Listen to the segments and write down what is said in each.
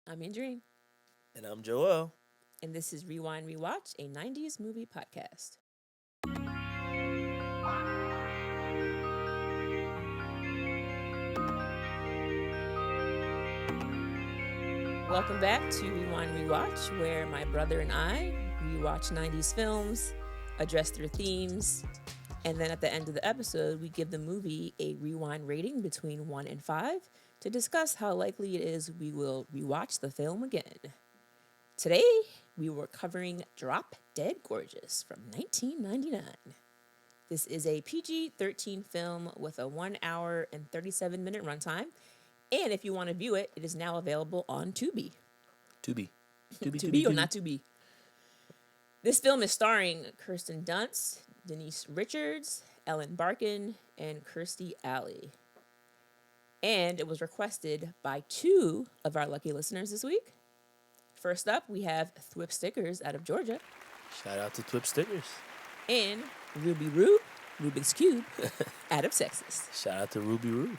I'm Andrene, And I'm Joel. and this is Rewind Rewatch, a 90s movie podcast. Welcome back to Rewind Rewatch, where my brother and I rewatch 90s films, address their themes, and then at the end of the episode, we give the movie a rewind rating between 1 and 5 to discuss how likely it is we will rewatch the film again. Today, we were covering Drop Dead Gorgeous from 1999. This is a PG 13 film with a 1 hour and 37-minute runtime. And if you want to view it, it is now available on Tubi. Tubi. Tubi, To Tubi, be or Tubi. not to be. This film is starring Kirsten Dunst, Denise Richards, Ellen Barkin, and Kirstie Alley. And it was requested by two of our lucky listeners this week. First up, we have Thwip Stickers out of Georgia Shout out to Twip Stickers. and Ruby Rube, Rubik's Cube, out of Texas. Shout out to Ruby Roo.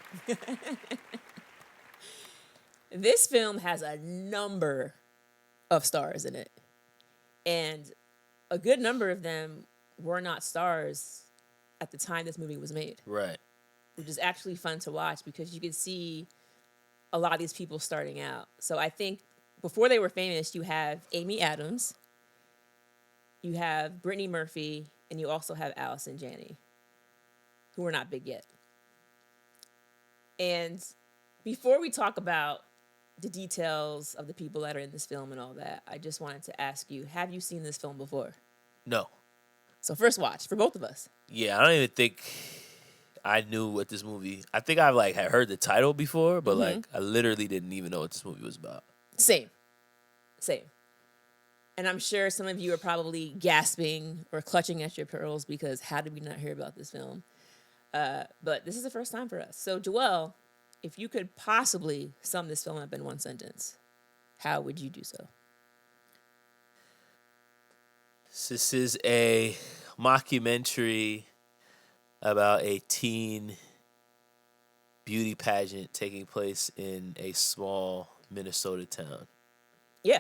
This film has a number of stars in it. And a good number of them were not stars at the time this movie was made, Right. which is actually fun to watch because you can see a lot of these people starting out. So I think before they were famous, you have Amy Adams, you have Brittany Murphy, and you also have Allison Janney, who are not big yet. And before we talk about the details of the people that are in this film and all that, I just wanted to ask you, have you seen this film before? No. So first watch for both of us. Yeah, I don't even think I knew what this movie. I think I had heard the title before, but I literally didn't even know what this movie was about. Same. And I'm sure some of you are probably gasping or clutching at your pearls because how did we not hear about this film? But this is the first time for us. So Joelle, if you could possibly sum this film up in one sentence, how would you do so? This is a mockumentary about a teen beauty pageant taking place in a small Minnesota town. Yeah.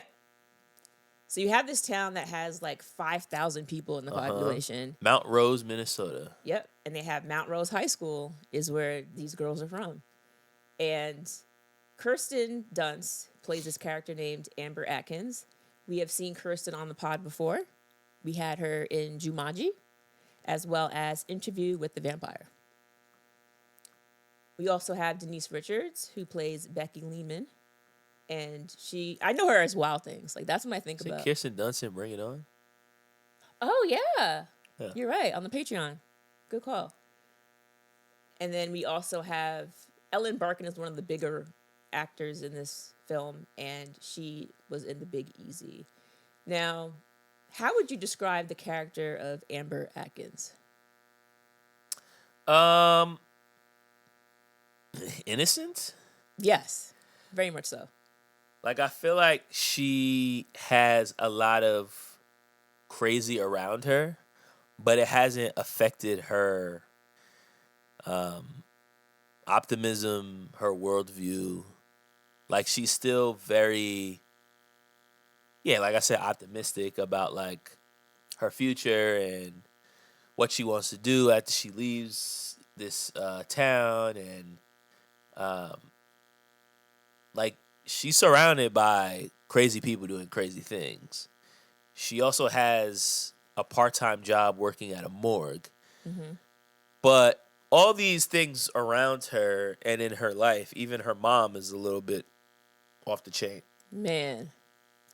So you have this town that has like 5,000 people in the population. Mount Rose, Minnesota. Yep. And they have Mount Rose High School is where these girls are from. And Kirsten Dunst plays this character named Amber Atkins. We have seen Kirsten on the pod before. We had her in Jumanji, as well as Interview with the Vampire. We also have Denise Richards, who plays Becky Lehman. And I know her as Wild Things. Like, that's what I think Is it about. Kirsten Dunst and Bring It On? Oh, yeah. Yeah. You're right. On the Patreon. Good call. And then we also have Ellen Barkin is one of the bigger actors in this film, and she was in The Big Easy. Now, how would you describe the character of Amber Atkins? Innocent? Yes, very much so. I feel like she has a lot of crazy around her, but it hasn't affected her optimism, her worldview. Like, she's still very, like I said, optimistic about, her future and what she wants to do after she leaves this town. And, she's surrounded by crazy people doing crazy things. She also has a part-time job working at a morgue. Mm-hmm. But all these things around her and in her life, even her mom is a little bit off the chain. Man,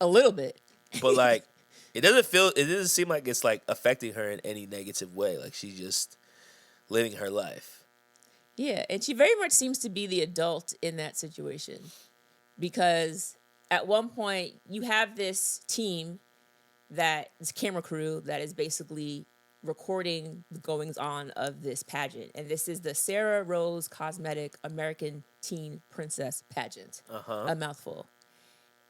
a little bit. But it doesn't seem like it's affecting her in any negative way. Like, she's just living her life. Yeah, and she very much seems to be the adult in that situation. Because at one point, you have this team this camera crew that is basically recording the goings on of this pageant. And this is the Sarah Rose Cosmetic American Teen Princess Pageant. A mouthful.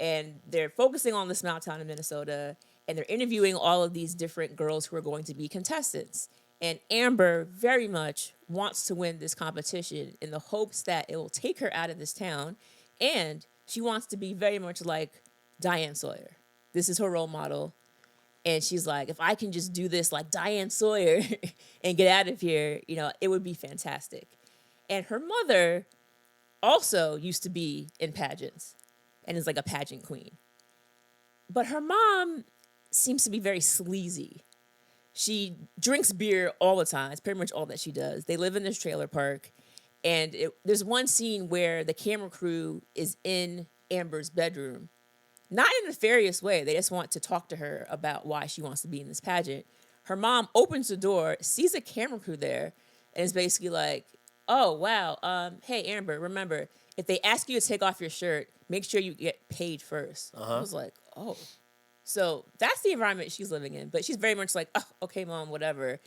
And they're focusing on this small town in Minnesota, and they're interviewing all of these different girls who are going to be contestants. And Amber very much wants to win this competition in the hopes that it will take her out of this town and She wants to be very much like Diane Sawyer. This is her role model. And she's like, if I can just do this like Diane Sawyer and get out of here, it would be fantastic. And her mother also used to be in pageants and is like a pageant queen. But her mom seems to be very sleazy. She drinks beer all the time. It's pretty much all that she does. They live in this trailer park. And there's one scene where the camera crew is in Amber's bedroom. Not in a nefarious way. They just want to talk to her about why she wants to be in this pageant. Her mom opens the door, sees a camera crew there, and is basically like, oh, wow. Hey, Amber, remember, if they ask you to take off your shirt, make sure you get paid first. I was like, oh. So that's the environment she's living in. But she's very much like, oh, okay, Mom, whatever.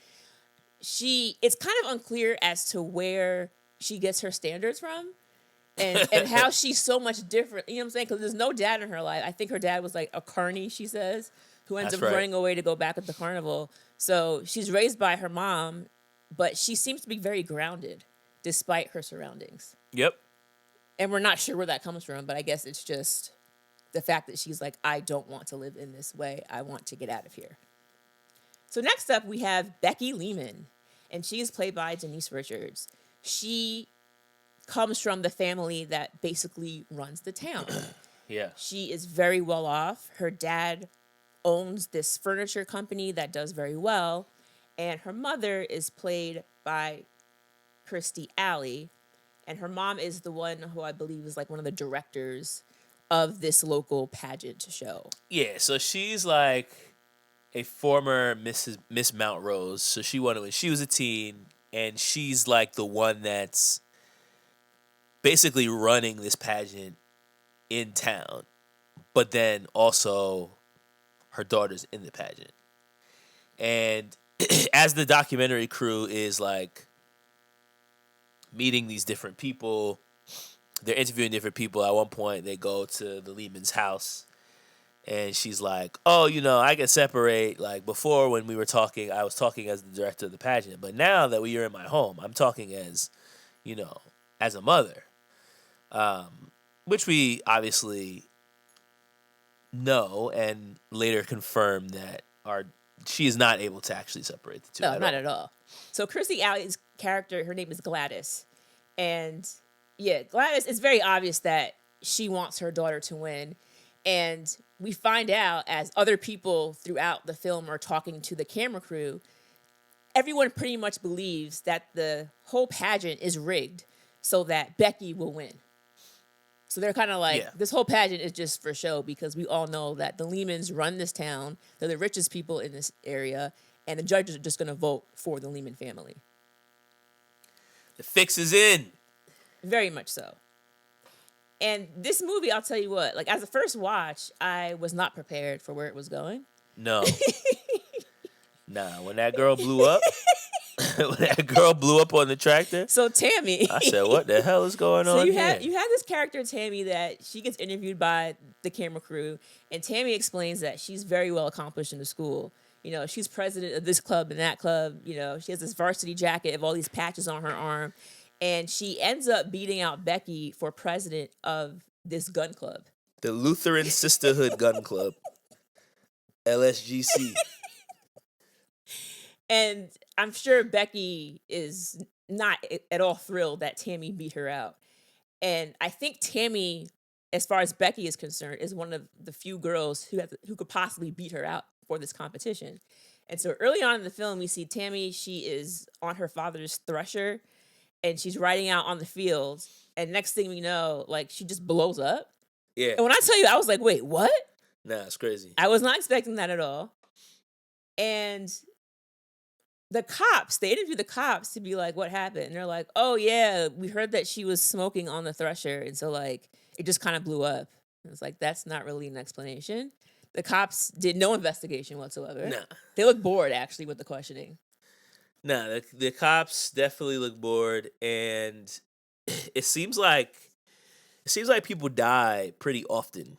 It's kind of unclear as to where she gets her standards from. And how she's so much different. You know what I'm saying? Because there's no dad in her life. I think her dad was like a carny, she says, who ends up running away to go back at the carnival. So she's raised by her mom, but she seems to be very grounded despite her surroundings. Yep. And we're not sure where that comes from, but I guess it's just the fact that she's like, I don't want to live in this way. I want to get out of here. So next up, we have Becky Lehman, and she is played by Denise Richards. She comes from the family that basically runs the town. Yeah. She is very well off. Her dad owns this furniture company that does very well. And her mother is played by Kirstie Alley. And her mom is the one who I believe is like one of the directors of this local pageant show. Yeah, so she's like a former Miss Mount Rose. So she won it when she was a teen. And she's like the one that's basically running this pageant in town, but then also her daughter's in the pageant. And as the documentary crew is like meeting these different people, they're interviewing different people. At one point, they go to the Lehman's house, and she's like, oh, I can separate. Like before when we were talking, I was talking as the director of the pageant, but now that we are in my home, I'm talking as, as a mother. Which we obviously know and later confirm that she is not able to actually separate the two. No, not at all. So Kirstie Alley's character, her name is Gladys. And yeah, Gladys, it's very obvious that she wants her daughter to win. And we find out as other people throughout the film are talking to the camera crew, everyone pretty much believes that the whole pageant is rigged so that Becky will win. So they're kind of like, This whole pageant is just for show because we all know that the Lehmans run this town. They're the richest people in this area. And the judges are just going to vote for the Lehman family. The fix is in. Very much so. And this movie, I'll tell you what, like as a first watch, I was not prepared for where it was going. No. Nah, when that girl blew up. When that girl blew up on the tractor. So Tammy, I said, "What the hell is going on?" So you here? have this character Tammy that she gets interviewed by the camera crew, and Tammy explains that she's very well accomplished in the school. She's president of this club and that club. She has this varsity jacket of all these patches on her arm, and she ends up beating out Becky for president of this gun club, the Lutheran Sisterhood Gun Club, LSGC. And I'm sure Becky is not at all thrilled that Tammy beat her out. And I think Tammy, as far as Becky is concerned, is one of the few girls who could possibly beat her out for this competition. And so early on in the film, we see Tammy, she is on her father's thresher, and she's riding out on the field. And next thing we know, like, she just blows up. Yeah. And when I tell you, I was like, wait, what? Nah, it's crazy. I was not expecting that at all. And they interviewed the cops to be like, what happened? And they're like, oh yeah, we heard that she was smoking on the thresher. And so like, it just kind of blew up. And it's like, that's not really an explanation. The cops did no investigation whatsoever. Nah. They look bored actually with the questioning. Nah, the cops definitely look bored, and it seems like people die pretty often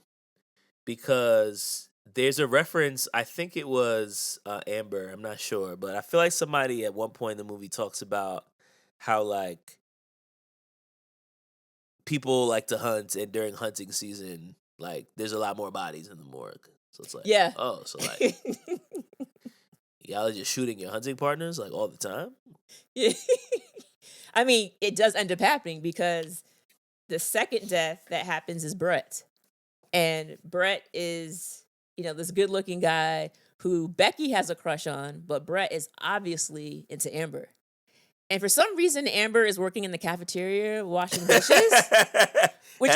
because there's a reference, I think it was Amber, I'm not sure, but I feel like somebody at one point in the movie talks about how, like, people like to hunt, and during hunting season, like there's a lot more bodies in the morgue. So it's like, Yeah. oh, so like y'all are just shooting your hunting partners like all the time. Yeah. I mean, it does end up happening because the second death that happens is Brett. And Brett is, this good looking guy who Becky has a crush on, but Brett is obviously into Amber. And for some reason, Amber is working in the cafeteria washing dishes, which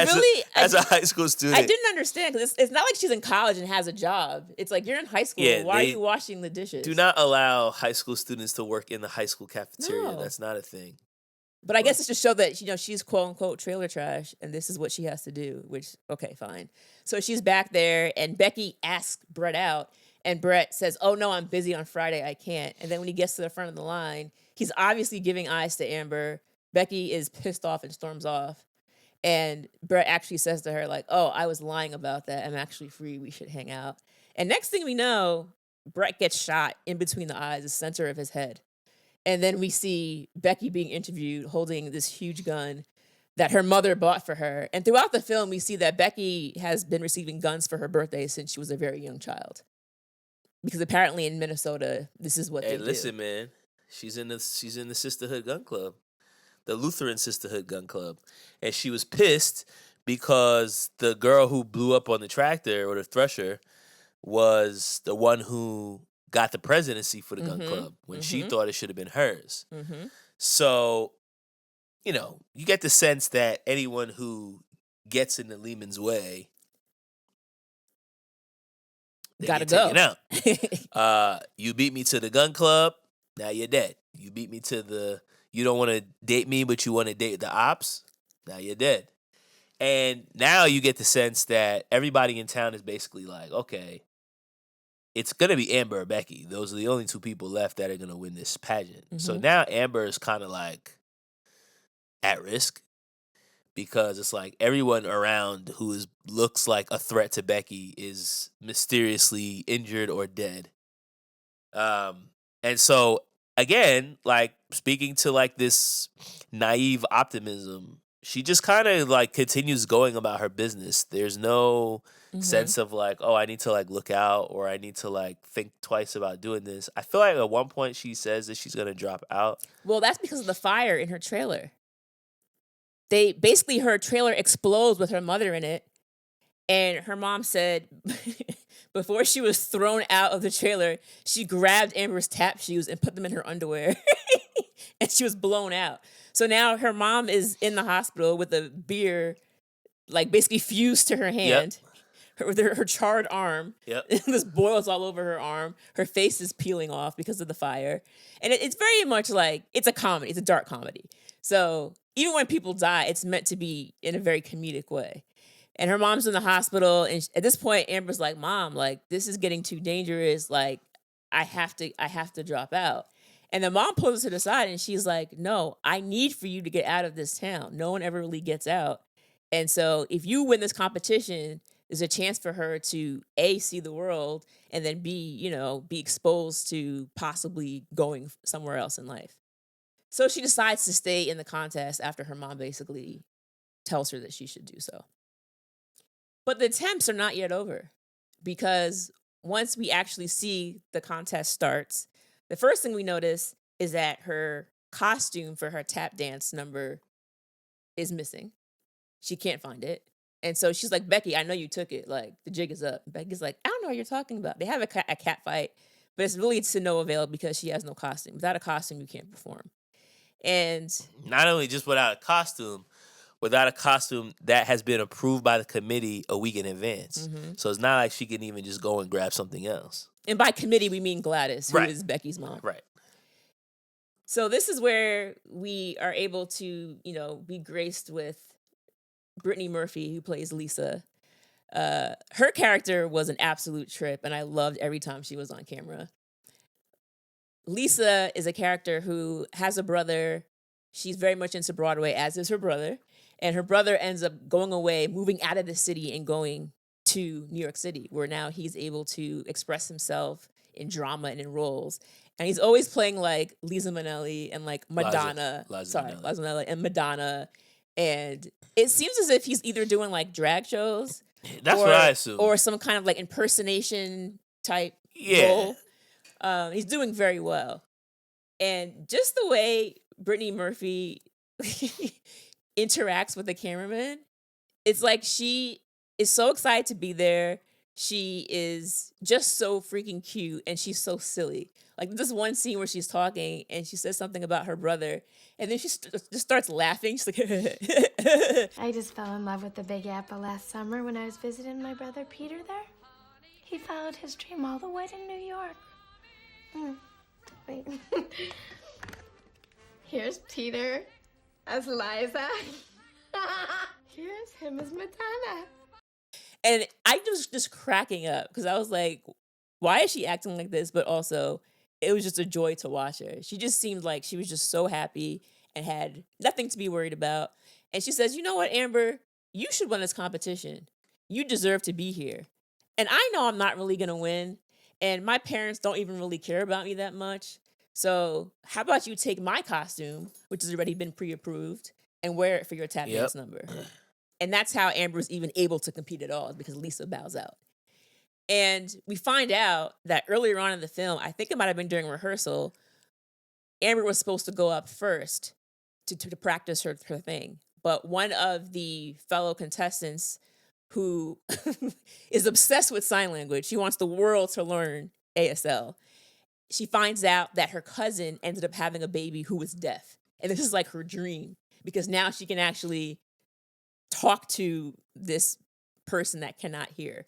as a high school student, I didn't understand because it's not like she's in college and has a job. It's like you're in high school. Yeah, why are you washing the dishes? Do not allow high school students to work in the high school cafeteria. No. That's not a thing. But I guess it's to show that she's quote unquote trailer trash, and this is what she has to do. Which, okay, fine. So she's back there, and Becky asks Brett out, and Brett says, "Oh no, I'm busy on Friday. I can't." And then when he gets to the front of the line, he's obviously giving eyes to Amber. Becky is pissed off and storms off, and Brett actually says to her like, "Oh, I was lying about that. I'm actually free. We should hang out." And next thing we know, Brett gets shot in between the eyes, the center of his head. And then we see Becky being interviewed holding this huge gun that her mother bought for her. And throughout the film, we see that Becky has been receiving guns for her birthday since she was a very young child. Because apparently in Minnesota, this is what they do. Hey, listen, man. She's in the Sisterhood Gun Club, the Lutheran Sisterhood Gun Club. And she was pissed because the girl who blew up on the tractor or the thresher was the one who got the presidency for the gun club when she thought it should have been hers. So, you get the sense that anyone who gets in the Lehman's way gotta go. Out. You beat me to the gun club, now you're dead. You beat me to you don't want to date me, but you want to date the ops, now you're dead. And now you get the sense that everybody in town is basically like, okay, it's going to be Amber or Becky. Those are the only two people left that are going to win this pageant. So now Amber is kind of like at risk because it's like everyone around who looks like a threat to Becky is mysteriously injured or dead. And so, again, like speaking to like this naive optimism, she just kind of like continues going about her business. There's no sense of like, oh, I need to like look out or I need to like think twice about doing this. I feel like at one point she says that she's going to drop out. Well, that's because of the fire in her trailer. Her trailer explodes with her mother in it. And her mom said before she was thrown out of the trailer, she grabbed Amber's tap shoes and put them in her underwear. And she was blown out. So now her mom is in the hospital with a beer, like basically fused to her hand. Yep. Her charred arm. Yep. This boils all over her arm. Her face is peeling off because of the fire. And it's very much like, it's a comedy. It's a dark comedy. So even when people die, it's meant to be in a very comedic way. And her mom's in the hospital. And at this point, Amber's like, Mom, like, this is getting too dangerous. Like, I have to drop out. And the mom pulls her to the side and she's like, no, I need for you to get out of this town. No one ever really gets out. And so if you win this competition, there's a chance for her to A, see the world, and then B, be exposed to possibly going somewhere else in life. So she decides to stay in the contest after her mom basically tells her that she should do so. But the attempts are not yet over because once we actually see the contest starts, the first thing we notice is that her costume for her tap dance number is missing. She can't find it. And so she's like, Becky, I know you took it. Like, the jig is up. Becky's like, I don't know what you're talking about. They have a cat fight, but it's really to no avail because she has no costume. Without a costume, you can't perform. And not only just without a costume that has been approved by the committee a week in advance. So it's not like she can even just go and grab something else. And by committee, we mean Gladys, who is Becky's mom. Right. So this is where we are able to, be graced with Brittany Murphy, who plays Lisa. Her character was an absolute trip, and I loved every time she was on camera. Lisa is a character who has a brother. She's very much into Broadway, as is her brother. And her brother ends up going away, moving out of the city and going to New York City, where now he's able to express himself in drama and in roles. And he's always playing like Liza Minnelli and like Madonna. Liza Minnelli and Madonna And it seems as if he's either doing like drag shows That's what I assume. or some kind of like impersonation type Yeah. role. He's doing very well. And just the way Brittany Murphy interacts with the cameraman, it's like she is so excited to be there. She is just so freaking cute and she's so silly. Like this one scene where she's talking and she says something about her brother and then she just starts laughing. She's like, I just fell in love with the Big Apple last summer when I was visiting my brother Peter there. He followed his dream all the way to New York. Wait. Here's Peter as Liza. Here's him as Madonna. And I was just cracking up because I was like, why is she acting like this? But also, it was just a joy to watch her. She just seemed like she was just so happy and had nothing to be worried about. And she says, you know what, Amber? You should win this competition. You deserve to be here. And I know I'm not really going to win. And my parents don't even really care about me that much. So how about you take my costume, which has already been pre-approved, and wear it for your tap dance number? And that's how Amber's even able to compete at all, because Lisa bows out. And we find out that earlier on in the film, I think it might have been during rehearsal, Amber was supposed to go up first to practice her thing. But one of the fellow contestants who is obsessed with sign language, she wants the world to learn ASL. She finds out that her cousin ended up having a baby who was deaf. And this is like her dream, because now she can actually talk to this person that cannot hear.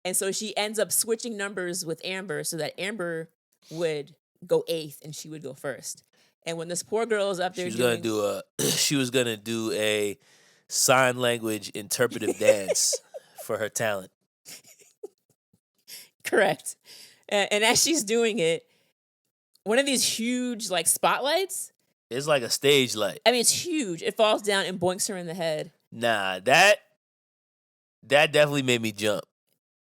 And so she ends up switching numbers with Amber so that Amber would go 8th and she would go first. And when this poor girl is up there, she was gonna do a sign language interpretive dance for her talent. Correct. And as she's doing it, one of these huge like spotlights. It's like a stage light. I mean, it's huge. It falls down and boinks her in the head. Nah, that definitely made me jump.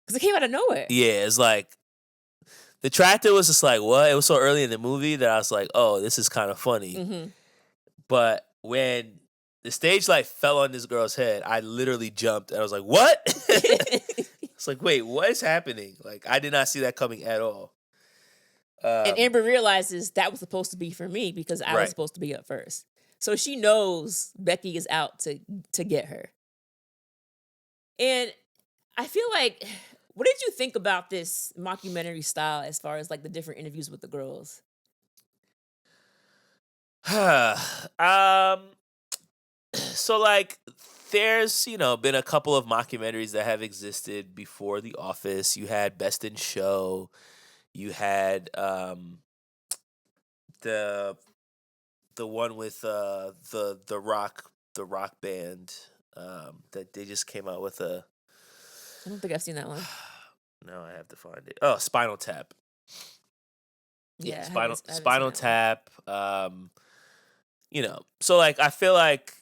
Because it came out of nowhere. Yeah, it's like the tractor was just like, what? It was so early in the movie that I was like, oh, this is kind of funny. Mm-hmm. But when the stage light fell on this girl's head, I literally jumped and I was like, what? It's like, wait, what is happening? Like, I did not see that coming at all. And Amber realizes that was supposed to be for me because I was supposed to be up first. So she knows Becky is out to get her. And I feel like, what did you think about this mockumentary style as far as like the different interviews with the girls? So like there's, been a couple of mockumentaries that have existed before The Office. You had Best in Show. You had the one with the rock band that they just came out with a. I don't think I've seen that one. No, I have to find it. Oh, Spinal Tap. Yeah, Spinal Tap. So like I feel like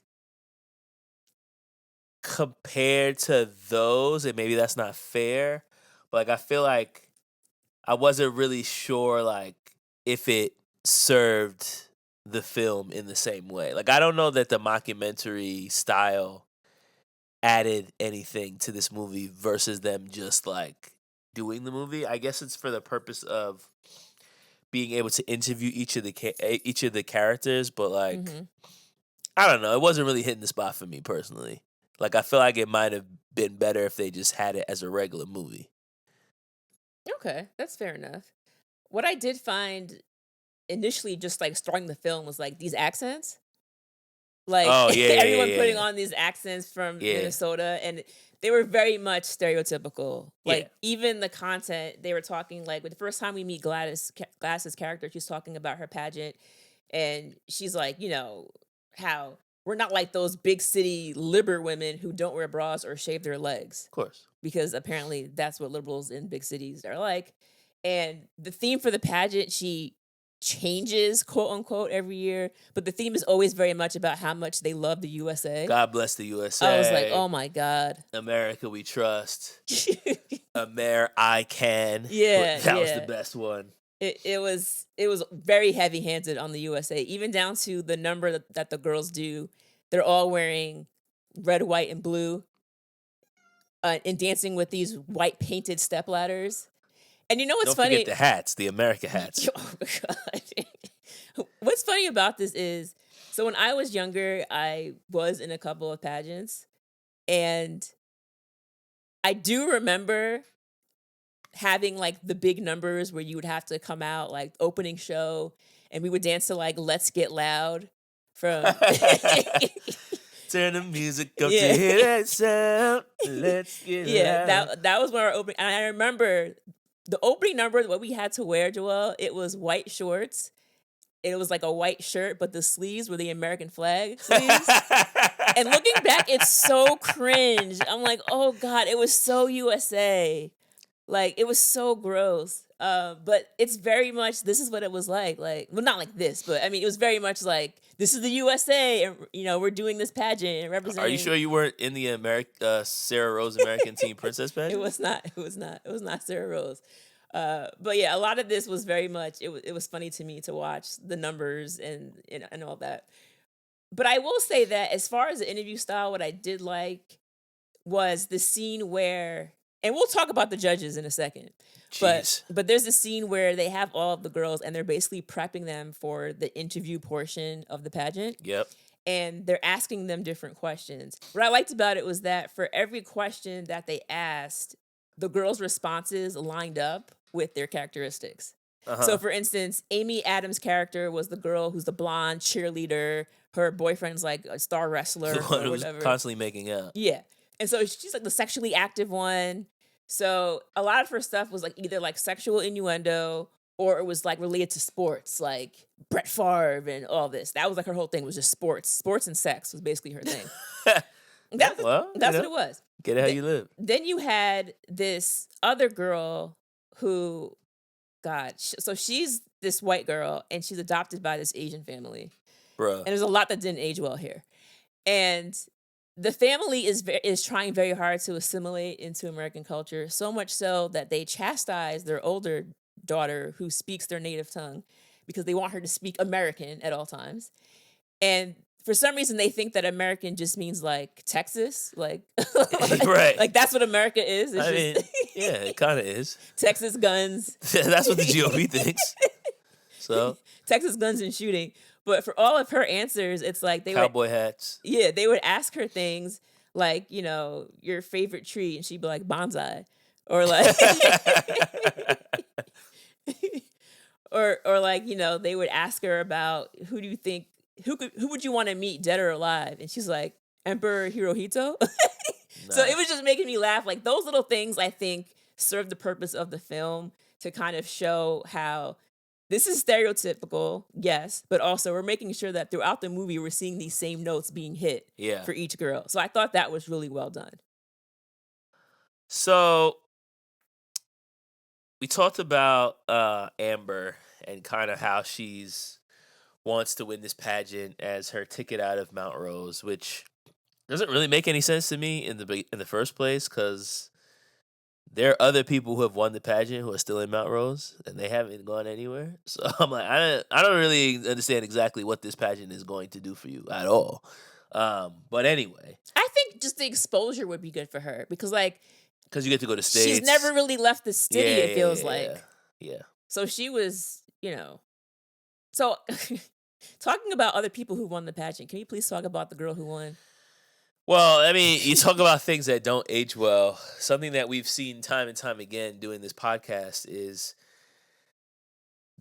compared to those, and maybe that's not fair, but like I feel like I wasn't really sure like if it served the film in the same way. Like I don't know that the mockumentary style added anything to this movie versus them just like doing the movie. I guess it's for the purpose of being able to interview each of the characters, but like I don't know, it wasn't really hitting the spot for me personally. Like I feel like it might have been better if they just had it as a regular movie. Okay, that's fair enough. What I did find initially just like starting the film was like these accents. Like everyone putting on these accents from Minnesota, and they were very much stereotypical. Like even the content, they were talking like with the first time we meet Gladys's character, she's talking about her pageant, and she's like, how we're not like those big city liber women who don't wear bras or shave their legs. Of course. Because apparently that's what liberals in big cities are like. And the theme for the pageant, she changes, quote unquote, every year. But the theme is always very much about how much they love the USA. God bless the USA. I was like, oh my God. America we trust. I can. Yeah. That was the best one. It was very heavy handed on the USA, even down to the number that the girls do they're all wearing red, white, and blue, and dancing with these white painted step ladders. And you know what's Don't funny? forget the hats, the America hats. Oh my God. What's funny about this is, so when I was younger, I was in a couple of pageants, and I do remember having like the big numbers where you would have to come out like opening show, and we would dance to like Let's Get Loud from Turn the music up Yeah. to hear that sound. Let's get loud. that was when our opening, and I remember the opening number, what we had to wear, Joel, it was white shorts. It was like a white shirt, but the sleeves were the American flag sleeves. And looking back, it's so cringe. I'm like, oh God, it was so USA. Like, it was so gross. But it's very much, this is what it was like. Like, well, not like this, but I mean, it was very much like, this is the USA, and we're doing this pageant and representing. Are you sure you weren't in the Sarah Rose American Teen Princess pageant? It was not Sarah Rose. But yeah, a lot of this was very much, it was funny to me to watch the numbers and all that. But I will say that as far as the interview style, what I did like was the scene where, and we'll talk about the judges in a second. Jeez. But there's a scene where they have all of the girls and they're basically prepping them for the interview portion of the pageant. Yep. And they're asking them different questions. What I liked about it was that for every question that they asked, the girls' responses lined up with their characteristics. Uh-huh. So, for instance, Amy Adams' character was the girl who's the blonde cheerleader. Her boyfriend's like a star wrestler The one or who's whatever. constantly making out. Yeah. And so she's like the sexually active one. So a lot of her stuff was like either like sexual innuendo or it was like related to sports, like Brett Favre and all this. That was like her whole thing, was just sports. Sports and sex was basically her thing. That's what it was. Get it how you live. Then you had this other girl who, God, so she's this white girl and she's adopted by this Asian family. Bruh. And there's a lot that didn't age well here. And the family is trying very hard to assimilate into American culture, so much so that they chastise their older daughter who speaks their native tongue because they want her to speak American at all times. And for some reason, they think that American just means like Texas, like right, like that's what America is. It's mean, yeah, it kind of is. Texas guns. That's what the GOP thinks. So Texas guns and shooting. But for all of her answers, it's like cowboy hats. Yeah, they would ask her things like, your favorite tree, and she'd be like bonsai, or like, or like, they would ask her about who would you want to meet, dead or alive, and she's like Emperor Hirohito. So it was just making me laugh. Like those little things, I think, serve the purpose of the film to kind of show how. This is stereotypical, yes, but also we're making sure that throughout the movie we're seeing these same notes being hit for each girl. So I thought that was really well done. So we talked about Amber and kind of how she's wants to win this pageant as her ticket out of Mount Rose, which doesn't really make any sense to me in the first place because there are other people who have won the pageant who are still in Mount Rose, and they haven't gone anywhere. So I'm like, I don't really understand exactly what this pageant is going to do for you at all. But anyway. I think just the exposure would be good for her because you get to go to States. She's never really left the city, it feels like. Yeah. So she was, So talking about other people who won the pageant, can you please talk about the girl who won? Well, I mean, you talk about things that don't age well. Something that we've seen time and time again doing this podcast is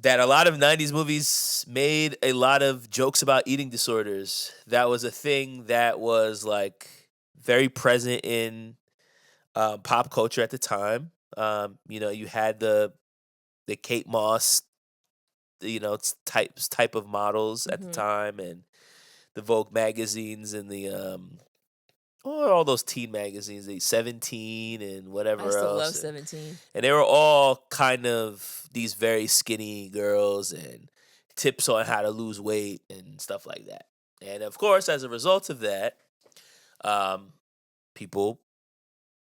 that a lot of 90s movies made a lot of jokes about eating disorders. That was a thing that was like very present in pop culture at the time. You had the Kate Moss, type of models at the time, and the Vogue magazines and the all those teen magazines, the 17 and whatever else. I still love 17. And they were all kind of these very skinny girls and tips on how to lose weight and stuff like that. And of course, as a result of that, people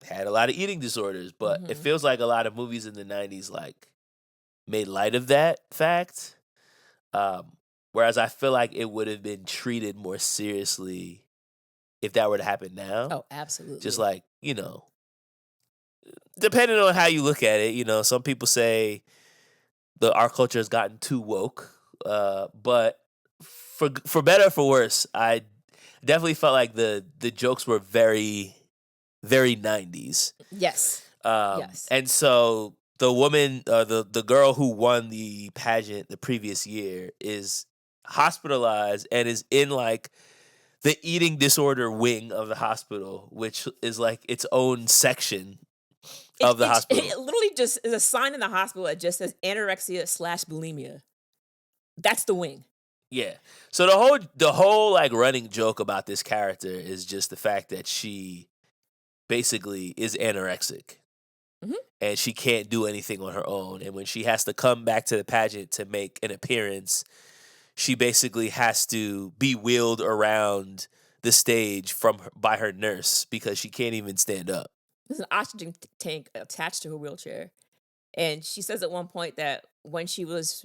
had a lot of eating disorders. But it feels like a lot of movies in the 90s made light of that fact. Whereas I feel like it would have been treated more seriously if that were to happen now. Oh, absolutely. Just like, depending on how you look at it, some people say our culture has gotten too woke. But for better or for worse, I definitely felt like the jokes were very, very 90s. Yes. Yes. And so the woman, the girl who won the pageant the previous year is hospitalized and is in like the eating disorder wing of the hospital, which is like its own section of the hospital. It literally just is a sign in the hospital that just says anorexia/bulimia. That's the wing. Yeah. So the whole like running joke about this character is just the fact that she basically is anorexic. Mm-hmm. And she can't do anything on her own. And when she has to come back to the pageant to make an appearance, she basically has to be wheeled around the stage by her nurse because she can't even stand up. There's an oxygen tank attached to her wheelchair. And she says at one point that when she was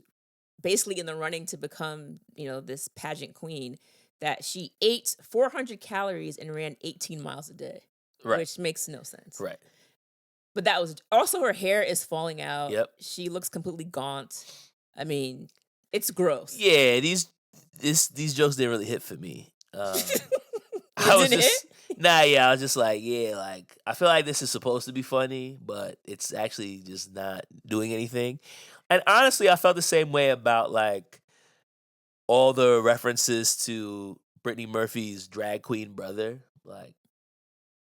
basically in the running to become, this pageant queen, that she ate 400 calories and ran 18 miles a day, right. Which makes no sense. Right. But that was also her hair is falling out. Yep. She looks completely gaunt. I mean, it's gross. Yeah, these jokes didn't really hit for me. I was just I was just like, I feel like this is supposed to be funny, but it's actually just not doing anything. And honestly, I felt the same way about like all the references to Brittany Murphy's drag queen brother. Like,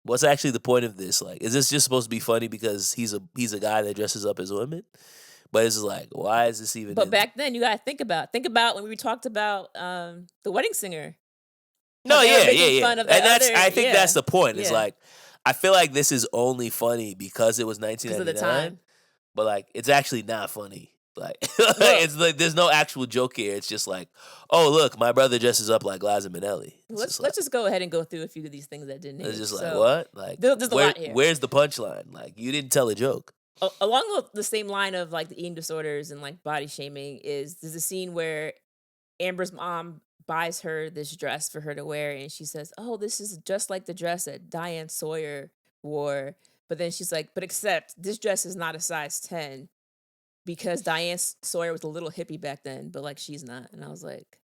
what's actually the point of this? Like, is this just supposed to be funny because he's a guy that dresses up as women? But it's like, why is this even? But back then, you gotta think about when we talked about the Wedding Singer. No, yeah. Fun of I think that's the point. It's like, I feel like this is only funny because it was 1999. Because of the time. But like, it's actually not funny. Like, it's like there's no actual joke here. It's just like, oh look, my brother dresses up like Liza Minnelli. Let's just go ahead and go through a few of these things that didn't hit. It's just like, what? Like, there's a lot here. Where's the punchline? Like, you didn't tell a joke. Along the same line of like the eating disorders and like body shaming there's a scene where Amber's mom buys her this dress for her to wear, and she says, "Oh, this is just like the dress that Diane Sawyer wore." But then she's like, "But except this dress is not a size 10 because Diane Sawyer was a little hippie back then, but like she's not." And I was like,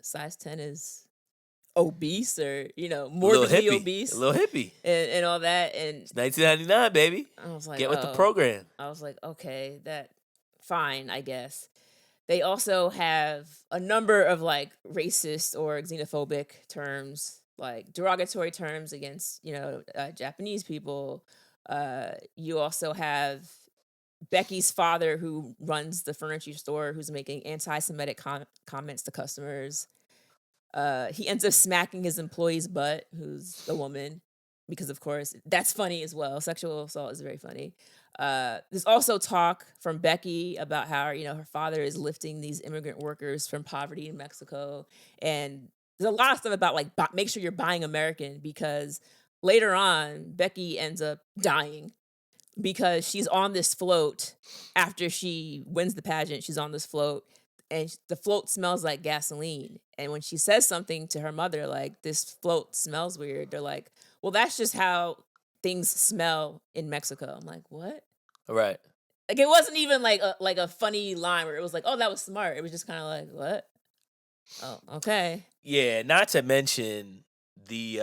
size 10 is obese or, morbidly obese. A little hippie. And all that. And it's 1999, baby. I was like, get with the program. I was like, okay, fine, I guess. They also have a number of like racist or xenophobic terms, like derogatory terms against, Japanese people. You also have Becky's father, who runs the furniture store, who's making anti-Semitic comments to customers. He ends up smacking his employee's butt, who's a woman, because of course that's funny as well. Sexual assault is very funny. There's also talk from Becky about how, her father is lifting these immigrant workers from poverty in Mexico. And there's a lot of stuff about like, make sure you're buying American, because later on, Becky ends up dying because she's on this float after she wins the pageant. She's on this float and the float smells like gasoline. And when she says something to her mother, like, this float smells weird, they're like, well, that's just how things smell in Mexico. I'm like, what? Right. Like, it wasn't even like a funny line where it was like, oh, that was smart. It was just kind of like, what? Oh, okay. Yeah, not to mention the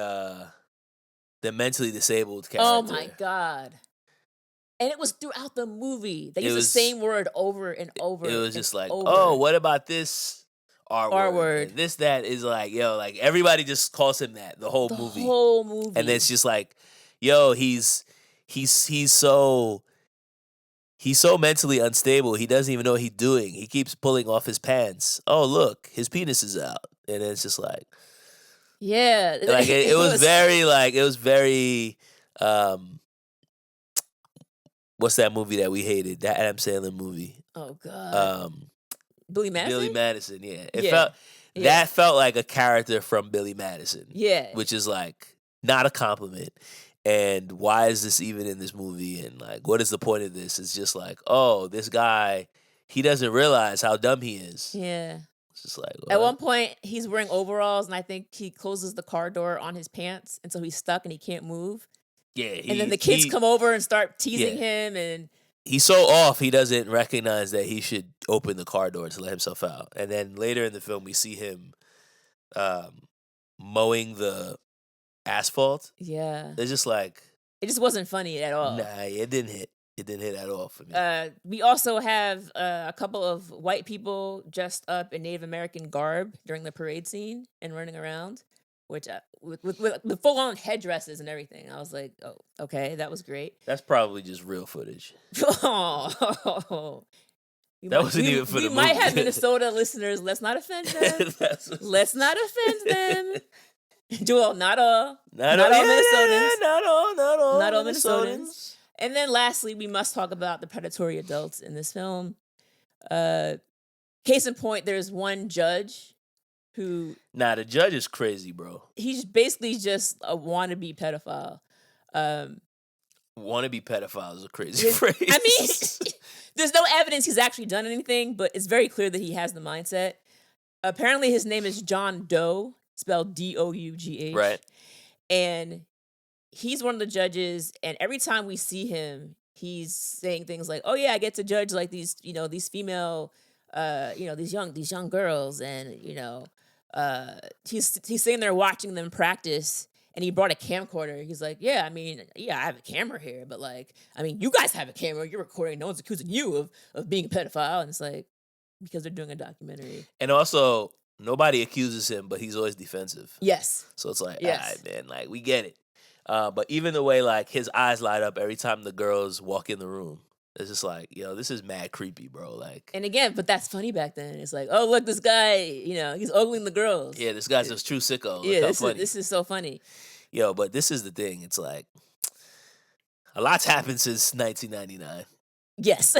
mentally disabled character. Oh my God. And it was throughout the movie. They used the same word over and over. It was just like, oh, what about this R word? And this, that is like, like everybody just calls him that the whole movie. Whole movie. And it's just like, he's so mentally unstable. He doesn't even know what he's doing. He keeps pulling off his pants. Oh, look, his penis is out. And it's just like, yeah. Like it was very what's that movie that we hated? That Adam Sandler movie. Oh God. Billy Madison? Billy Madison, yeah. That felt like a character from Billy Madison. Yeah. Which is like not a compliment. And why is this even in this movie? And like, what is the point of this? It's just like, oh, this guy, he doesn't realize how dumb he is. Yeah. It's just like, At what? one point, he's wearing overalls, and I think he closes the car door on his pants, and so he's stuck and he can't move. Yeah, And then the kids come over and start teasing Yeah. him, and he's so off, he doesn't recognize that he should open the car door to let himself out. And then later in the film, we see him mowing the asphalt. yeah, It's just like, it just wasn't funny at all. nah, it didn't hit. It didn't hit at all for me. We also have a couple of white people dressed up in Native American garb during the parade scene and running around, which with the full on headdresses and everything. I was like, oh, okay, that was great. That's probably just real footage. Oh, That wasn't even for the We might movie. have Minnesota listeners. Let's not offend them. Let's not offend them. Joel, not all. Not all Minnesotans. Not all Minnesotans. And then lastly, we must talk about the predatory adults in this film. Case in point, there's one judge who... Nah, the judge is crazy, bro. He's basically just a wannabe pedophile. Wannabe pedophile is a crazy phrase. I mean, there's no evidence he's actually done anything, but it's very clear that he has the mindset. Apparently, his name is John Doe, spelled D-O-U-G-H. Right. And he's one of the judges, and every time we see him, he's saying things like, "Oh yeah, I get to judge like these, these female, these young girls," and he's sitting there watching them practice, and he brought a camcorder. He's like, "Yeah, I have a camera here, but you guys have a camera. You're recording. No one's accusing you of being a pedophile." And it's like, because they're doing a documentary. And also, nobody accuses him, but he's always defensive. Yes. So it's like, yes. all right, man, like, we get it. But even the way, like, his eyes light up every time the girls walk in the room, it's just like, this is mad creepy, bro. Like, and again, but that's funny back then. It's like, oh, look, this guy, he's ogling the girls. Yeah, this guy's a true sicko. Yeah, this is so funny. But this is the thing. It's like, a lot's happened since 1999. Yes.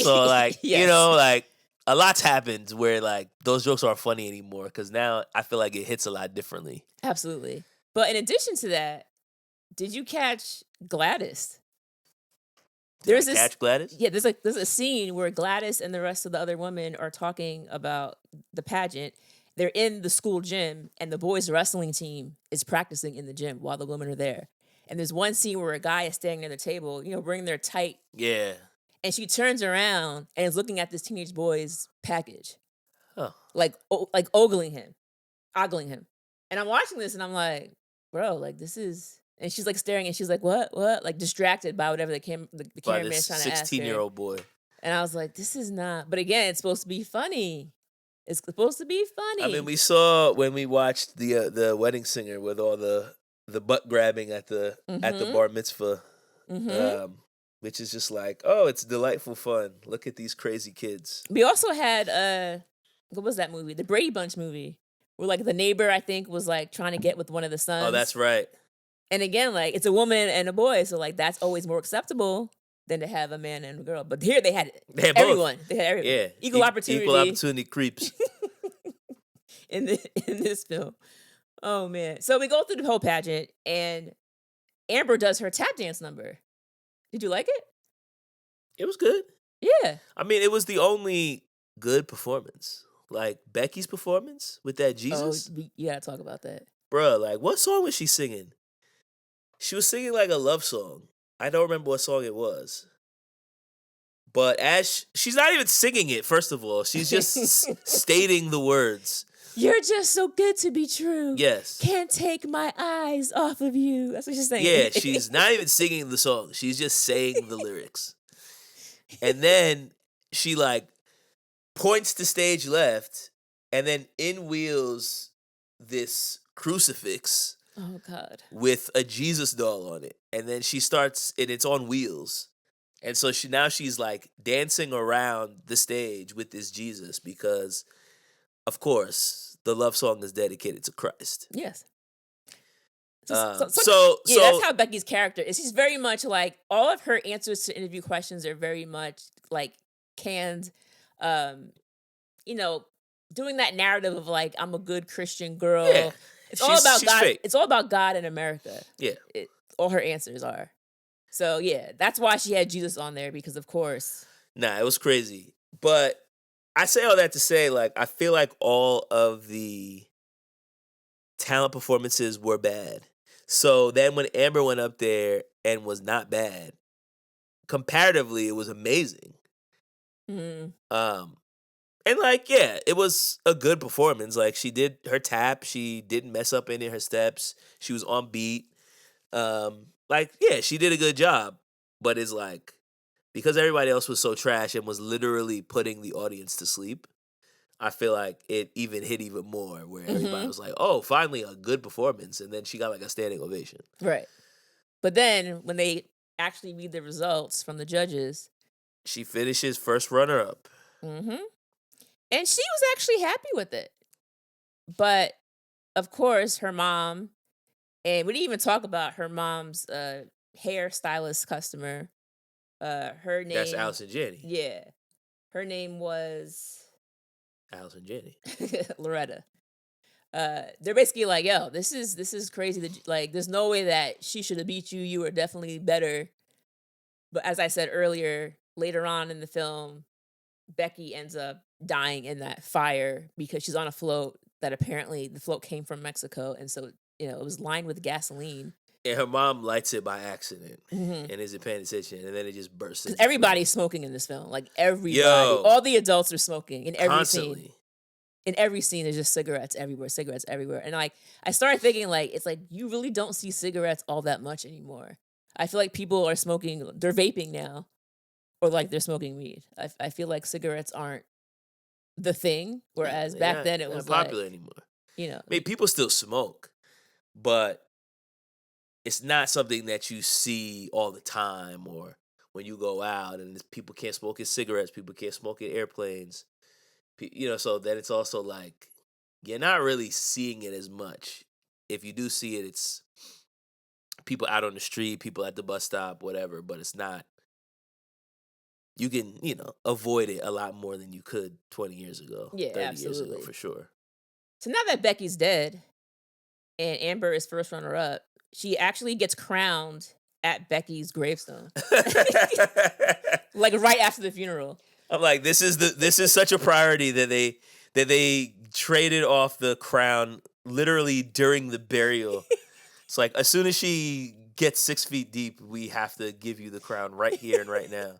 So, like, yes. A lot's happened where, like, those jokes aren't funny anymore because now I feel like it hits a lot differently. Absolutely. But in addition to that, did you catch Gladys? Catch Gladys? Yeah, there's a scene where Gladys and the rest of the other women are talking about the pageant. They're in the school gym, and the boys' wrestling team is practicing in the gym while the women are there. And there's one scene where a guy is standing near the table, wearing their tight. Yeah. And she turns around and is looking at this teenage boy's package. Huh. Like ogling him. And I'm watching this and I'm like, bro, like this is... And she's like staring and she's like, what? Like distracted by whatever the cameraman's trying to ask her. 16-year-old boy. And I was like, this is not... But again, it's supposed to be funny. It's supposed to be funny. I mean, we saw when we watched the Wedding Singer with all the butt grabbing at the bar mitzvah. Mm-hmm. Which is just like, oh, it's delightful fun. Look at these crazy kids. We also had, what was that movie? The Brady Bunch movie. Where, like, the neighbor, I think, was, like, trying to get with one of the sons. Oh, that's right. And again, like, it's a woman and a boy. So, like, that's always more acceptable than to have a man and a girl. But here they had everyone. Both. They had everyone. Yeah. Equal opportunity. Equal opportunity creeps. in this film. Oh, man. So we go through the whole pageant, and Amber does her tap dance number. Did you like it? It was good. Yeah. I mean, it was the only good performance. Like, Becky's performance with that Jesus. Oh, you gotta talk about that. Bruh, like, what song was she singing? She was singing, like, a love song. I don't remember what song it was. But as she's not even singing it, first of all. She's just stating the words. You're just so good to be true. Yes. Can't take my eyes off of you. That's what she's saying. Yeah, she's not even singing the song. She's just saying the lyrics. And then she, like, points to stage left, and then in wheels this crucifix. Oh, God. With a Jesus doll on it. And then she starts, and it's on wheels. And so she's, like, dancing around the stage with this Jesus because, of course, the love song is dedicated to Christ. Yes. That's how Becky's character is. She's very much like, all of her answers to interview questions are very much like canned, doing that narrative of like, I'm a good Christian girl. Yeah. It's all about God. Fake. It's all about God in America. Yeah. All her answers are. So yeah, that's why she had Jesus on there, because of course. Nah, it was crazy. But I say all that to say, like, I feel like all of the talent performances were bad. So then when Amber went up there and was not bad, comparatively, it was amazing. Mm. And like, yeah, it was a good performance. Like, she did her tap, she didn't mess up any of her steps, she was on beat. Like, yeah, she did a good job. But it's like, because everybody else was so trash and was literally putting the audience to sleep, I feel like it even hit even more where everybody was like, oh, finally a good performance. And then she got like a standing ovation. Right. But then when they actually read the results from the judges, She finishes first runner up. and she was actually happy with it. But of course, her mom, and we didn't even talk about her mom's hairstylist customer. Her name. That's Allison Janney. Yeah. Her name was Allison Janney. Loretta. They're basically like, yo, this is crazy. That, like, there's no way that she should have beat you. You were definitely better. But as I said earlier, later on in the film, Becky ends up dying in that fire because she's on a float that apparently the float came from Mexico. And so, it was lined with gasoline. And her mom lights it by accident and isn't paying attention. And then it just bursts. Because everybody's smoking in this film. Like, everybody. Yo, all the adults are smoking in every constantly. scene. In every scene, there's just cigarettes everywhere. And like, I started thinking, like, it's like you really don't see cigarettes all that much anymore. I feel like people are smoking, they're vaping now, or like they're smoking weed. I feel like cigarettes aren't the thing, whereas back then it was not popular anymore. I mean, people still smoke, but it's not something that you see all the time or when you go out and people can't smoke in cigarettes, people can't smoke in airplanes. So then it's also like you're not really seeing it as much. If you do see it, it's people out on the street, people at the bus stop, whatever, but it's not. You can, avoid it a lot more than you could 20 years ago, 30 years ago, for sure. So now that Becky's dead and Amber is first runner-up, she actually gets crowned at Becky's gravestone. Like, right after the funeral. I'm like, this is such a priority that they traded off the crown literally during the burial. It's like, as soon as she gets 6 feet deep, we have to give you the crown right here and right now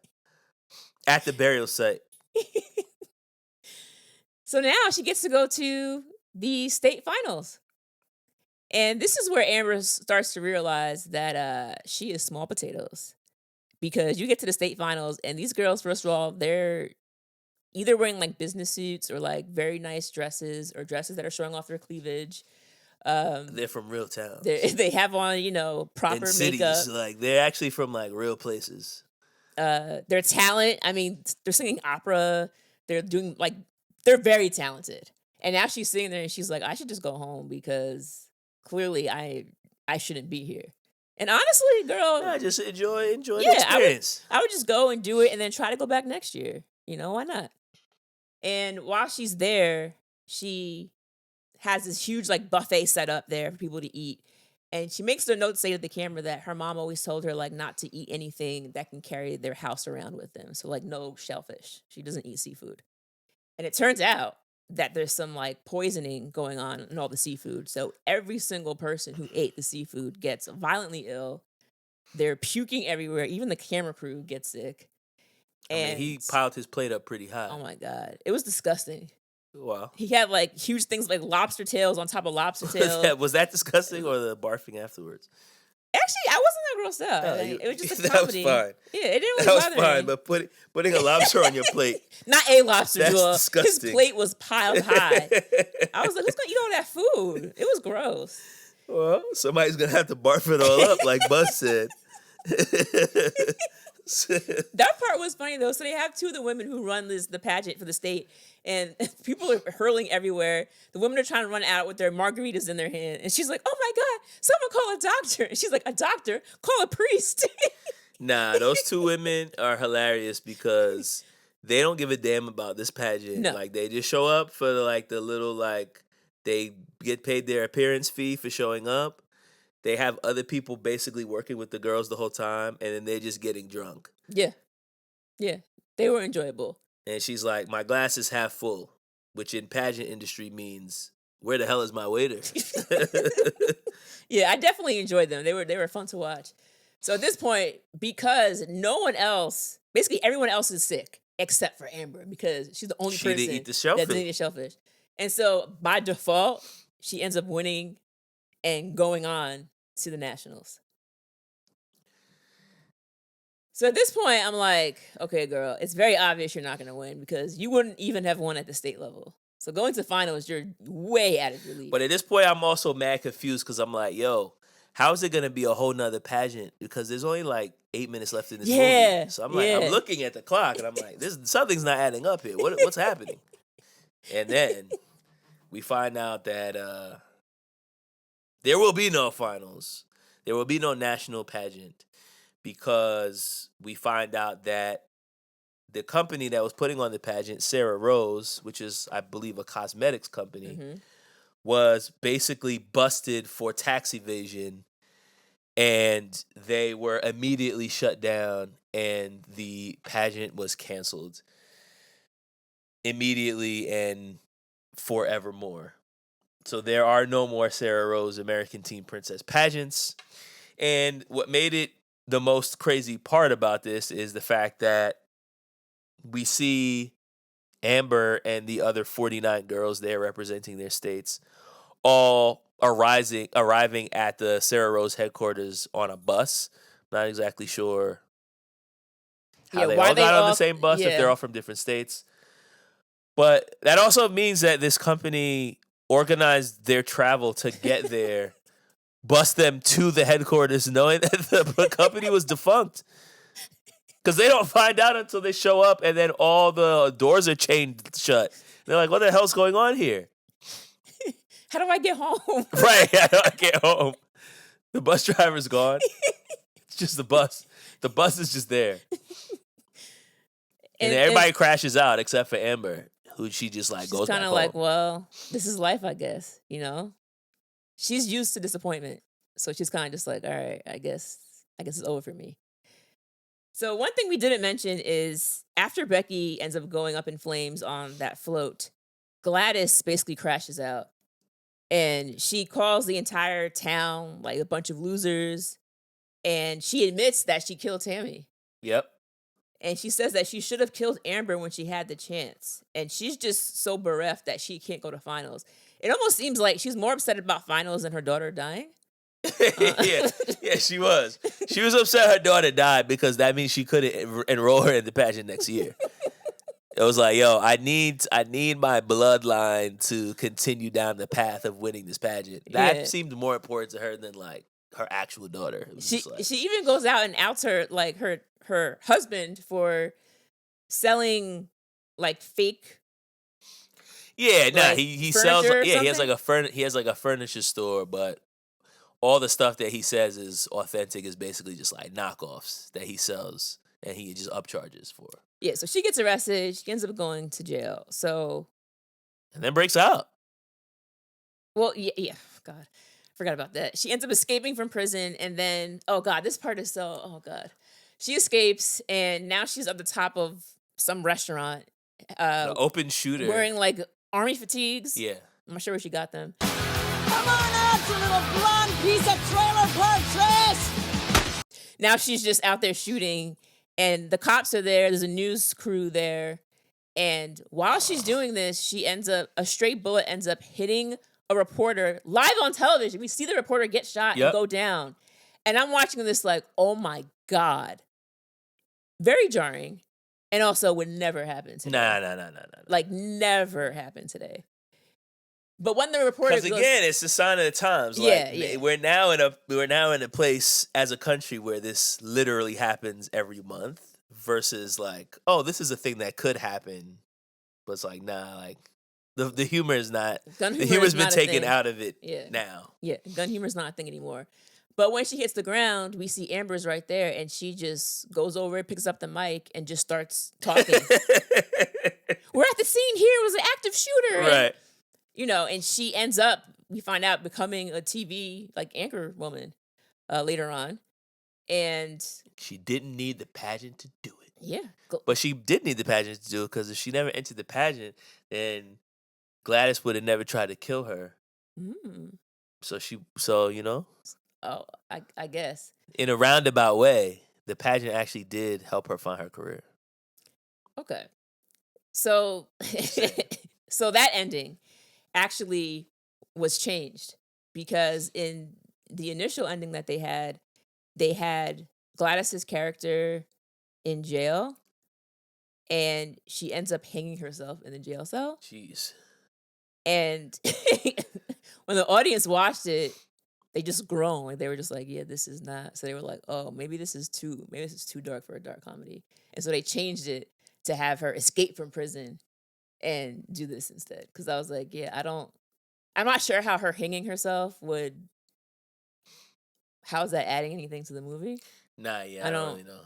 at the burial site. So now she gets to go to the state finals. And this is where Amber starts to realize that she is small potatoes. Because you get to the state finals, and these girls, first of all, they're either wearing like business suits or like very nice dresses or dresses that are showing off their cleavage. They're from real towns. They have on, proper in cities, makeup. Like, they're actually from like real places. Their talent, I mean, they're singing opera. They're doing like, they're very talented. And now she's sitting there and she's like, I should just go home because clearly I shouldn't be here. And honestly, girl, yeah, just enjoy the experience. I would just go and do it and then try to go back next year. Why not? And while she's there, she has this huge like buffet set up there for people to eat. And she makes the note say to the camera that her mom always told her like not to eat anything that can carry their house around with them. So like no shellfish. She doesn't eat seafood. And it turns out that there's some like poisoning going on in all the seafood. So every single person who ate the seafood gets violently ill. They're puking everywhere. Even the camera crew gets sick. And I mean, he piled his plate up pretty high. Oh my God. It was disgusting. Wow. He had like huge things like lobster tails on top of lobster tails. Was that disgusting or the barfing afterwards? Actually, I wasn't that grossed out. It was just a comedy. That was fine. Yeah, it didn't really That was bother fine, me. but putting a lobster on your plate. Not a lobster, That's Joel. disgusting. His plate was piled high. I was like, who's going to eat all that food? It was gross. Well, somebody's going to have to barf it all up, like Buzz said. That part was funny, though. So they have two of the women who run the pageant for the state, and people are hurling everywhere. The women are trying to run out with their margaritas in their hand, and she's like, oh my God, someone call a doctor. And she's like, a doctor? Call a priest. Nah, those two women are hilarious because they don't give a damn about this pageant. No. Like, they just show up for the little, like, they get paid their appearance fee for showing up. They have other people basically working with the girls the whole time, and then they're just getting drunk. Yeah. Yeah. They were enjoyable. And she's like, my glass is half full, which in pageant industry means, where the hell is my waiter? Yeah, I definitely enjoyed them. They were fun to watch. So at this point, because no one else, basically everyone else is sick except for Amber, because she's the only She person didn't eat the that shellfish. didn't eat the shellfish. And so by default, she ends up winning and going on to the nationals. So at this point, I'm like, okay, girl, it's very obvious you're not going to win because you wouldn't even have won at the state level. So going to finals, you're way out of your league. But at this point, I'm also mad confused because I'm like, yo, how is it going to be a whole nother pageant? Because there's only like 8 minutes left in this movie. So I'm like, I'm looking at the clock and I'm like, something's not adding up here. What's happening? And then we find out that there will be no finals. There will be no national pageant because we find out that the company that was putting on the pageant, Sarah Rose, which is, I believe, a cosmetics company, was basically busted for tax evasion, and they were immediately shut down, and the pageant was canceled immediately and forevermore. So there are no more Sarah Rose American Teen Princess pageants. And what made it the most crazy part about this is the fact that we see Amber and the other 49 girls there representing their states all arriving at the Sarah Rose headquarters on a bus. Not exactly sure how they all got on the same bus if they're all from different states. But that also means that this company organized their travel to get there, bus them to the headquarters knowing that the company was defunct. Because they don't find out until they show up and then all the doors are chained shut. They're like, what the hell's going on here? How do I get home? Right, how do I get home? The bus driver's gone. It's just the bus. The bus is just there. And everybody crashes out except for Amber, who she just like goes back home. She's kind of like, well, this is life, I guess, you know? She's used to disappointment. So she's kind of just like, all right, I guess it's over for me. So one thing we didn't mention is after Becky ends up going up in flames on that float, Gladys basically crashes out. And she calls the entire town like a bunch of losers. And she admits that she killed Tammy. Yep. And she says that she should have killed Amber when she had the chance. And she's just so bereft that she can't go to finals. It almost seems like she's more upset about finals than her daughter dying. Yeah, she was. She was upset her daughter died because that means she couldn't enroll her in the pageant next year. It was like, yo, I need my bloodline to continue down the path of winning this pageant. That seemed more important to her than like her actual daughter. She even goes out and outs her like her husband for selling like fake. Yeah, he sells. Yeah, he has like a furniture store, but all the stuff that he says is authentic is basically just like knockoffs that he sells and he just upcharges for. Yeah, so she gets arrested. She ends up going to jail. So, and then breaks out. Well, yeah. God, forgot about that. She ends up escaping from prison, and then this part is so She escapes, and now she's at the top of some restaurant. An open shooter, wearing like army fatigues. Yeah, I'm not sure where she got them. Come on out, you little blonde piece of trailer park trash! Now she's just out there shooting. And the cops are there. There's a news crew there. And while she's doing this, a stray bullet ends up hitting a reporter live on television. We see the reporter get shot and go down. And I'm watching this like, oh my God. Very jarring. And also would never happen today. Nah. Like never happen today. But when the reporter goes... Because again, it's a sign of the times. Like, we're now in a place as a country where this literally happens every month versus like, oh, this is a thing that could happen. But it's like, nah, like the humor is not... The humor's been taken out of it now. Yeah, gun humor's not a thing anymore. But when she hits the ground, we see Amber's right there and she just goes over, picks up the mic and just starts talking. We're at the scene here. It was an active shooter. Right. And she ends up, we find out, becoming a TV like anchor woman later on. And she didn't need the pageant to do it. Yeah. But she did need the pageant to do it because if she never entered the pageant, then Gladys would have never tried to kill her. Mm. So you know, Oh, I guess. in a roundabout way, the pageant actually did help her find her career. Okay. So, Just saying. so that ending actually was changed because in the initial ending that they had Gladys's character in jail, and she ends up hanging herself in the jail cell. Jeez. And when the audience watched it, they just groaned. Like they were just like, "Yeah, this is not." So they were like, "Oh, maybe this is too dark for a dark comedy." And so they changed it to have her escape from prison and do this instead. Because I was like, "Yeah, I'm not sure how her hanging herself would. How's that adding anything to the movie? Nah, yeah, I don't really know.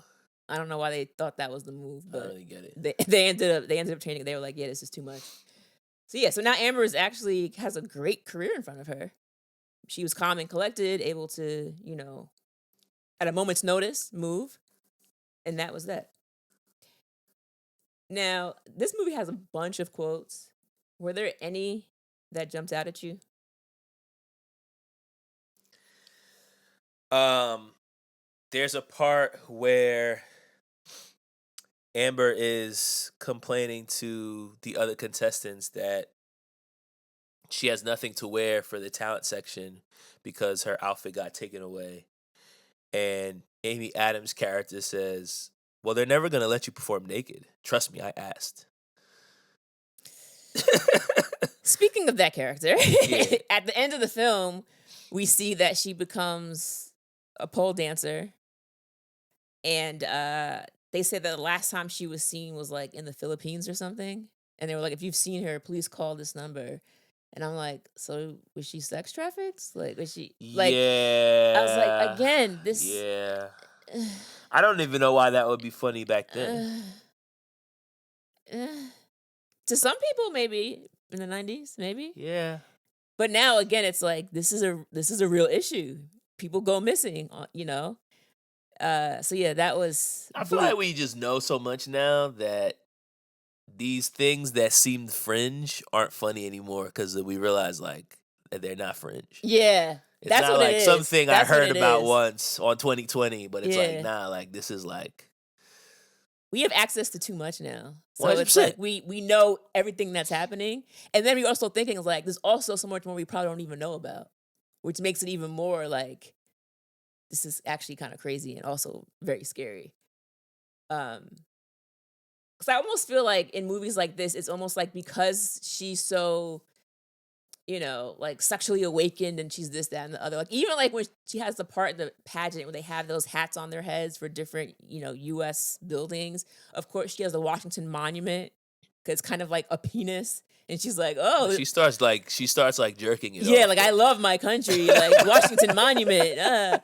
I don't know why they thought that was the move, I but don't really get it. they ended up changing it. They were like, "Yeah, this is too much." So yeah, so now Amber actually has a great career in front of her. She was calm and collected, able to, at a moment's notice, move, and that was that. Now, this movie has a bunch of quotes. Were there any that jumped out at you? There's a part where Amber is complaining to the other contestants that she has nothing to wear for the talent section because her outfit got taken away. And Amy Adams' character says, "Well, they're never going to let you perform naked. Trust me, I asked." Speaking of that character, Yeah. at the end of the film, we see that she becomes a pole dancer. And they said that the last time she was seen was like in the Philippines or something. And they were like, "If you've seen her, please call this number." And I'm like, so was she sex trafficked? Like, was she like? Yeah. I was like, again, this. Yeah. I don't even know why that would be funny back then. To some people, maybe in the 90s, maybe. Yeah. But now, again, it's like this is a real issue. People go missing, So yeah, that was. I feel like we just know so much now that these things that seemed fringe aren't funny anymore because we realize like that they're not fringe. Yeah. It's That's not what like it is. something That's I heard what it about is. once on 2020, but it's like, Yeah. nah, like this is like we have access to too much now. So 100%. it's like we know everything that's happening. And then we're also thinking is like there's also so much more we probably don't even know about, which makes it even more like this is actually kind of crazy and also very scary. Because I almost feel like in movies like this, it's almost like because she's so, like sexually awakened and she's this, that, and the other. Like even like when she has the part in the pageant where they have those hats on their heads for different, U.S. buildings. Of course, she has the Washington Monument because it's kind of like a penis. And she's like, "Oh." she starts jerking it. Yeah, off. like I love my country, like Washington Monument. And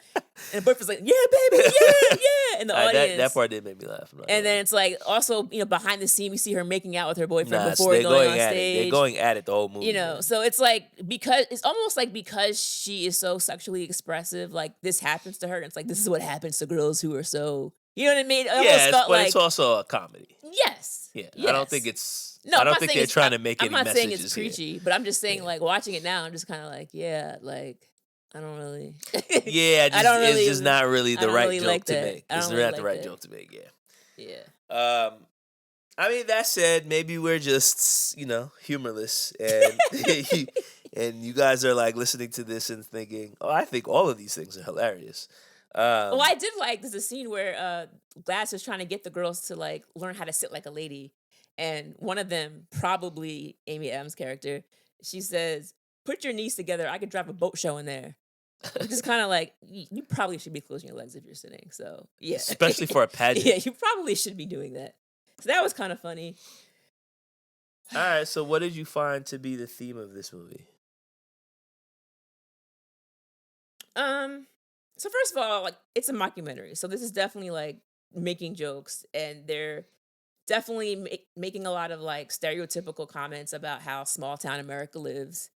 the boyfriend's like, "Yeah, baby, yeah." And the audience. That part did make me laugh. And then it's like also, behind the scene, we see her making out with her boyfriend Nah, before they're going on at stage. it. They're going at it the whole movie. Man. So it's like it's almost like because she is so sexually expressive, like this happens to her. And it's like this is what happens to girls who are so, you know what I mean? It's also a comedy. Yes. Yeah, yes. I don't think it's. No, I don't think they're trying to make any messages. I'm not saying it's preachy, but I'm just saying like watching it now, I'm just kind of like, yeah, like I don't really. Yeah, it's just not really the right joke to make. It's not the right joke to make. Yeah. Yeah. I mean, that said, maybe we're just humorless, and and you guys are like listening to this and thinking, "Oh, I think all of these things are hilarious." Well, I did like there's a scene where Glass is trying to get the girls to like learn how to sit like a lady. And one of them, probably Amy Adams' character, she says, "Put your knees together. I could drive a boat show in there." Which is kind of like, you probably should be closing your legs if you're sitting. So, yeah. Especially for a pageant. Yeah, you probably should be doing that. So that was kind of funny. All right, so what did you find to be the theme of this movie? So first of all, like it's a mockumentary. So this is definitely like making jokes, and they're definitely making a lot of like stereotypical comments about how small town America lives.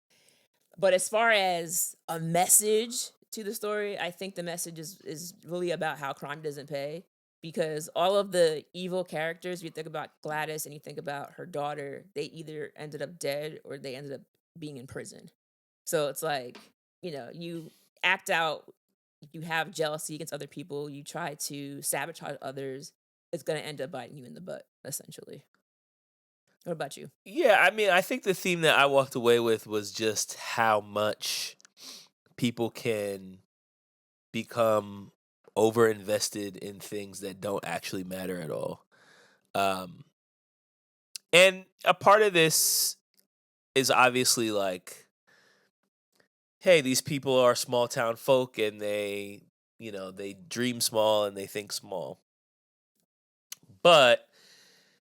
But as far as a message to the story, I think the message is really about how crime doesn't pay. because all of the evil characters, you think about Gladys and you think about her daughter, they either ended up dead or they ended up being in prison. So it's like, you act out, you have jealousy against other people, you try to sabotage others, it's going to end up biting you in the butt, essentially. What about you? Yeah, I mean, I think the theme that I walked away with was just how much people can become over invested in things that don't actually matter at all. And a part of this is obviously like, hey, these people are small town folk and they dream small and they think small. But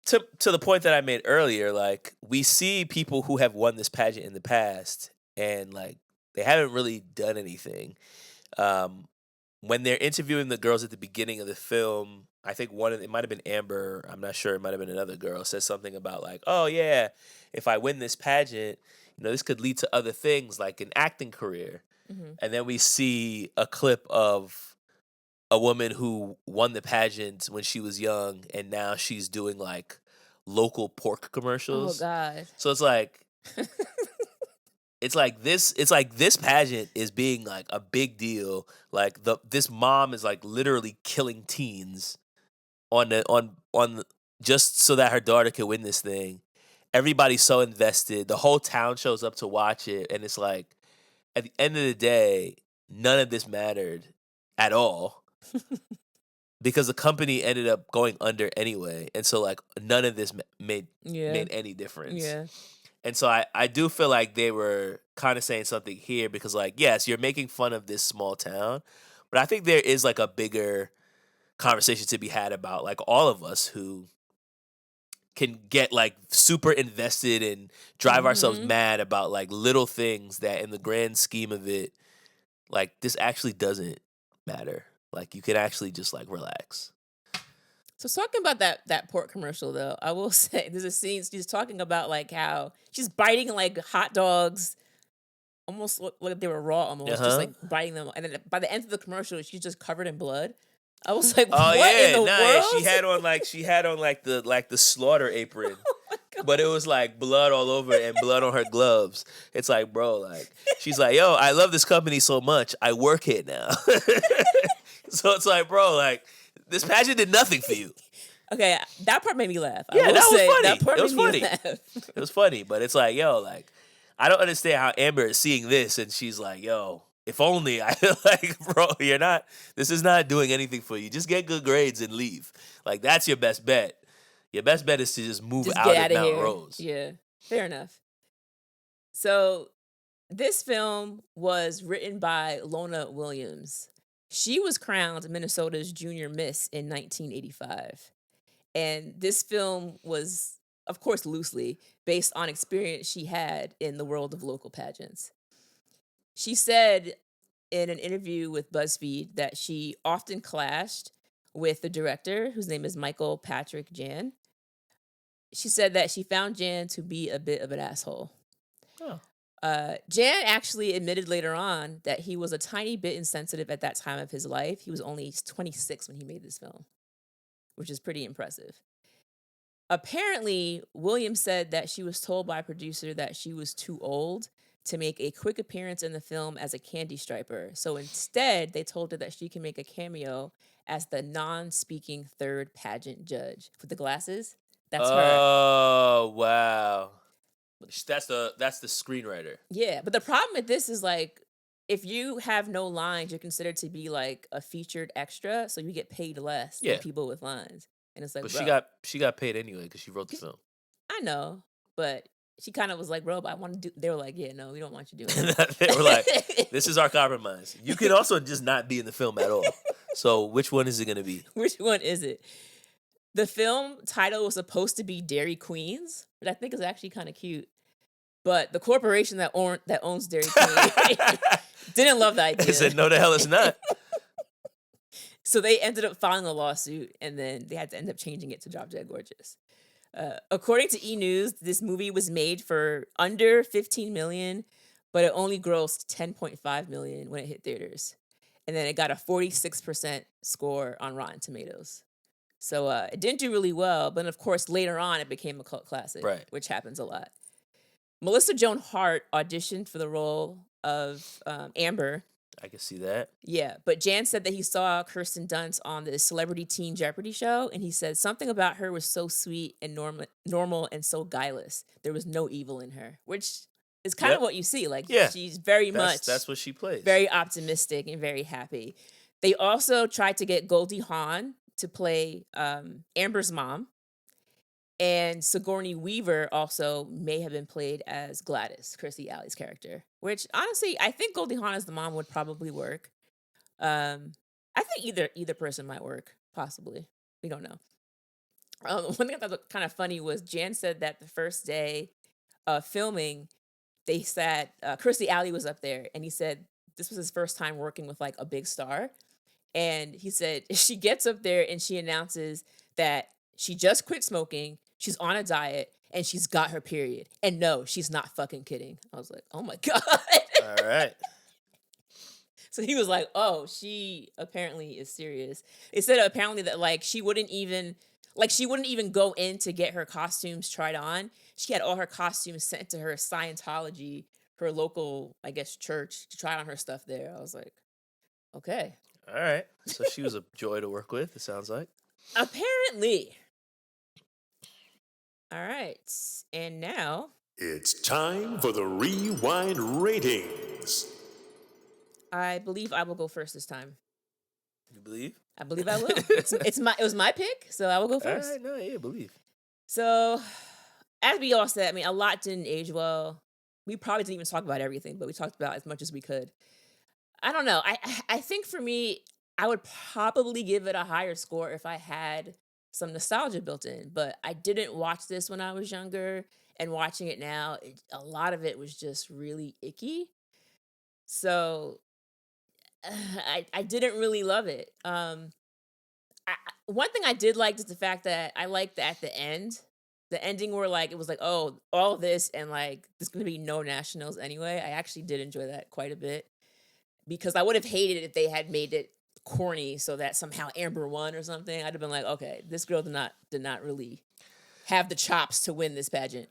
to the point that I made earlier, like, we see people who have won this pageant in the past and like they haven't really done anything. When they're interviewing the girls at the beginning of the film, I think it might have been Amber, I'm not sure, it might have been another girl, says something about like, oh yeah, if I win this pageant, this could lead to other things like an acting career. Mm-hmm. And then we see a clip of a woman who won the pageant when she was young and now she's doing like local pork Oh, commercials. God. So it's like this pageant is being like a big deal. Like this mom is like literally killing teens just so that her daughter can win this thing. Everybody's so invested. The whole town shows up to watch it, and it's like at the end of the day, none of this mattered at all. Because the company ended up going under anyway. And so like none of this made any difference. Yeah. And so I do feel like they were kind of saying something here because, like, yes, you're making fun of this small town, but I think there is like a bigger conversation to be had about like all of us who can get like super invested and drive ourselves mad about like little things that in the grand scheme of it, like this actually doesn't matter. Like you can actually just like relax. So talking about that pork commercial though, I will say there's a scene she's talking about like how she's biting like hot dogs, almost like they were raw, almost just like biting them, and then by the end of the commercial, she's just covered in blood. I was like, oh, what yeah, in the world? Yeah, she had on like the slaughter apron. But it was like blood all over it and blood on her gloves. It's like, bro, like she's like, yo, I love this company so much. I work here now. So it's like, bro, like this pageant did nothing for you. Okay, that part made me laugh. Yeah, that was funny. That part it was made funny. Me laugh. It was funny, but it's like, yo, like I don't understand how Amber is seeing this and she's like, yo, if only I like, bro, this is not doing anything for you. Just get good grades and leave. Like that's your best bet. Your best bet is to just move out of Mount Rose. Yeah, fair enough. So this film was written by Lona Williams. She was crowned Minnesota's Junior Miss in 1985. And this film was, of course, loosely based on experience she had in the world of local pageants. She said in an interview with BuzzFeed that she often clashed with the director, whose name is Michael Patrick Jan. She said that she found Jan to be a bit of an asshole. Oh. Jan actually admitted later on that he was a tiny bit insensitive at that time of his life. He was only 26 when he made this film, which is pretty impressive. Apparently, Williams said that she was told by a producer that she was too old to make a quick appearance in the film as a candy striper. So instead, they told her that she can make a cameo as the non-speaking third pageant judge with the glasses. That's her. Oh, wow. That's the screenwriter. Yeah, but the problem with this is like if you have no lines, you're considered to be like a featured extra, so you get paid less than people with lines. And it's like, but bro, she got paid anyway because she wrote the film. I know, but she kind of was like, bro, but I want to do. They were like, yeah, no, we don't want you doing it. They were like, this is our compromise. You can also just not be in the film at all. So which one is it going to be? Which one is it? The film title was supposed to be Dairy Queens, which I think is actually kind of cute. But the corporation that owns Dairy Queen didn't love the idea. They said, no, the hell it's not. So they ended up filing a lawsuit, and then they had to end up changing it to Drop Dead Gorgeous. According to E! News, this movie was made for under $15 million, but it only grossed $10.5 million when it hit theaters. And then it got a 46% score on Rotten Tomatoes. So it didn't do really well, but of course later on it became a cult classic, Right. which happens a lot. Melissa Joan Hart auditioned for the role of Amber. I can see that. Yeah, but Jan said that he saw Kirsten Dunst on the Celebrity Teen Jeopardy show, and he said something about her was so sweet and normal and so guileless. There was no evil in her, which is kind of what you see. Like, she's very much that's what she plays. very optimistic and very happy. They also tried to get Goldie Hawn to play Amber's mom. And Sigourney Weaver also may have been played as Gladys, Kirstie Alley's character. Which, honestly, I think Goldie Hawn as the mom would probably work. I think either person might work, possibly. We don't know. One thing I thought was kind of funny was Jan said that the first day of filming, they sat, Kirstie Alley was up there, and he said this was his first time working with like a big star. And he said she gets up there and she announces that she just quit smoking, she's on a diet, and she's got her period. And no, she's not fucking kidding. I was like, oh my God. All right. So he was like, oh, she apparently is serious. It said apparently that like she wouldn't even go in to get her costumes tried on. She had all her costumes sent to her Scientology, her local, I guess, church to try on her stuff there. I was like, okay. All right. So she was a joy to work with, it sounds like. Apparently. All right. And now It's time for the Rewind Ratings. I believe I will go first this time. You believe? I believe I will. It was my pick, so I will go first. All right, no, yeah, believe. So, as we all said, I mean, a lot didn't age well. We probably didn't even talk about everything, but we talked about as much as we could. I don't know. I think for me, I would probably give it a higher score if I had some nostalgia built in. But I didn't watch this when I was younger, and watching it now, a lot of it was just really icky. So I didn't really love it. One thing I did like is the fact that I liked that at the ending where like it was like, oh, all of this and like there's gonna be no nationals anyway. I actually did enjoy that quite a bit because I would have hated it if they had made it corny so that somehow Amber won or something. I'd have been like, okay, this girl did not really have the chops to win this pageant.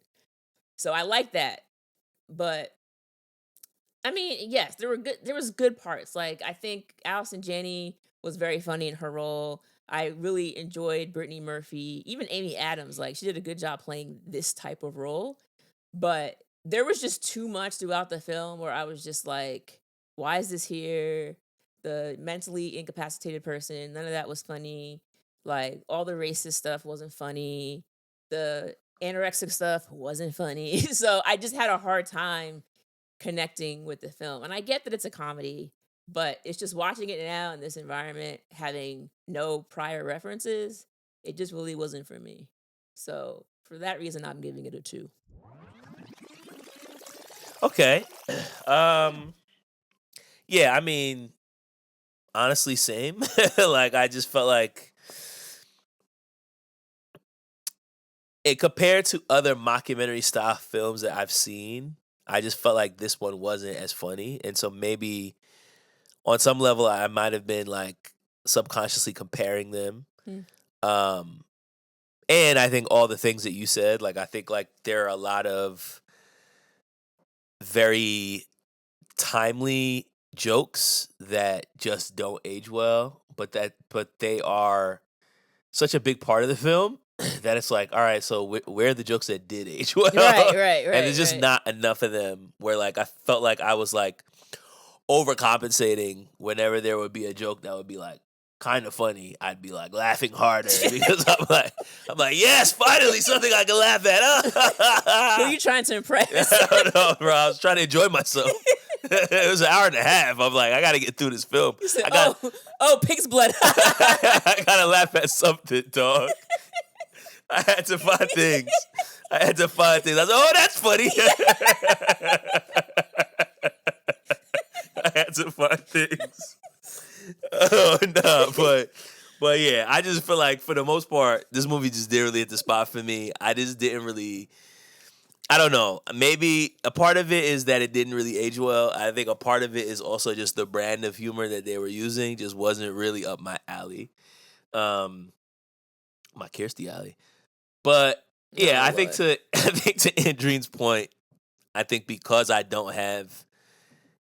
So I like that, but I mean, yes, there was good parts. Like I think Allison Janney was very funny in her role. I really enjoyed Brittany Murphy, even Amy Adams. Like she did a good job playing this type of role. But there was just too much throughout the film where I was just like, why is this here? The mentally incapacitated person, none of that was funny. Like all the racist stuff wasn't funny. The anorexic stuff wasn't funny. So I just had a hard time connecting with the film. And I get that it's a comedy, but it's just watching it now in this environment, having no prior references, it just really wasn't for me. So for that reason, I'm giving it a 2. Okay. Yeah, I mean, honestly, same. Like, I just felt like it compared to other mockumentary style films that I've seen, I just felt like this one wasn't as funny. And so maybe on some level, I might have been like subconsciously comparing them. Um, and I think all the things that you said, like, I think like there are a lot of very timely jokes that just don't age well, but they are such a big part of the film that it's like, all right, so where are the jokes that did age well? Right. And there's just not enough of them where like I felt like I was like overcompensating whenever there would be a joke that would be like kind of funny. I'd be like laughing harder because I'm like, yes, finally something I can laugh at. Who are you trying to impress? I don't know, bro. I was trying to enjoy myself. It was an hour and a half. I'm like, I got to get through this film. You said, I got, pig's blood. I got to laugh at something, dog. I had to find things. I was like, oh, that's funny. I had to find things. Oh, no, but yeah, I just feel like for the most part, this movie just didn't really hit the spot for me. I just didn't really, I don't know. Maybe a part of it is that it didn't really age well. I think a part of it is also just the brand of humor that they were using just wasn't really up my alley. my Kirstie Alley. But yeah, Oh, I think to Andrene's point, I think because I don't have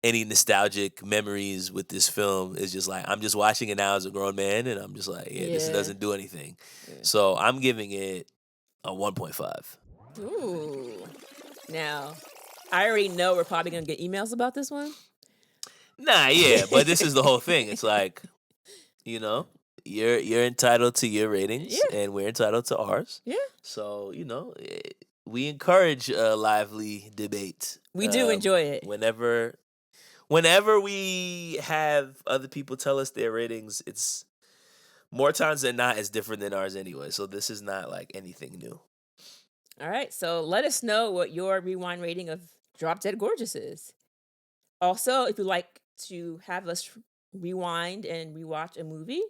any nostalgic memories with this film, it's just like I'm just watching it now as a grown man, and I'm just like, this Yeah. doesn't do anything. Yeah. So I'm giving it a 1.5. Ooh. Now, I already know we're probably gonna get emails about this one. Nah, yeah, but this is the whole thing. It's like, you know, you're entitled to your ratings, Yeah. and we're entitled to ours. Yeah. So we encourage a lively debate. We do enjoy it. Whenever we have other people tell us their ratings, it's more times than not it's different than ours anyway. So this is not like anything new. All right, so let us know what your rewind rating of Drop Dead Gorgeous is. Also, if you'd like to have us rewind and rewatch a movie,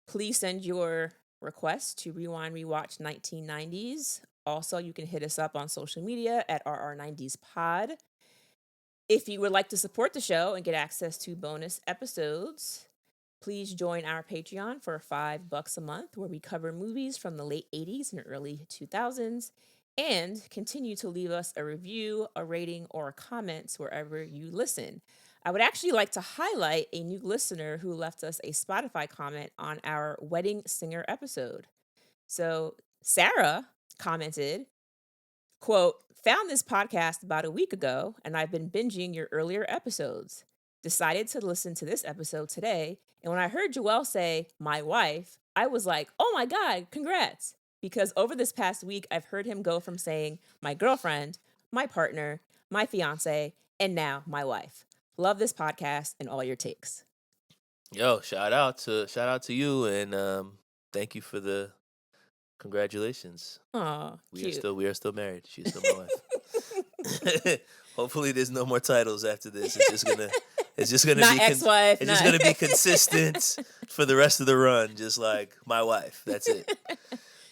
please send your request to Rewind Rewatch 1990s. Also, you can hit us up on social media at RR90spod. If you would like to support the show and get access to bonus episodes, please join our Patreon for $5 a month, where we cover movies from the late 80s and early 2000s, and continue to leave us a review, a rating, or comments wherever you listen. I would actually like to highlight a new listener who left us a Spotify comment on our Wedding Singer episode. So Sarah commented, quote, "Found this podcast about a week ago, and I've been binging your earlier episodes. Decided to listen to this episode today, and when I heard Joel say, 'my wife,' I was like, oh my God, congrats. Because over this past week, I've heard him go from saying, 'my girlfriend,' 'my partner,' 'my fiance,' and now 'my wife.' Love this podcast and all your takes." Yo, shout out to you, and thank you for the congratulations. Aw, cute. We are still married. She's still my wife. Hopefully, there's no more titles after this. It's just gonna Not be ex-wife. It's just gonna be consistent for the rest of the run. Just like my wife. That's it.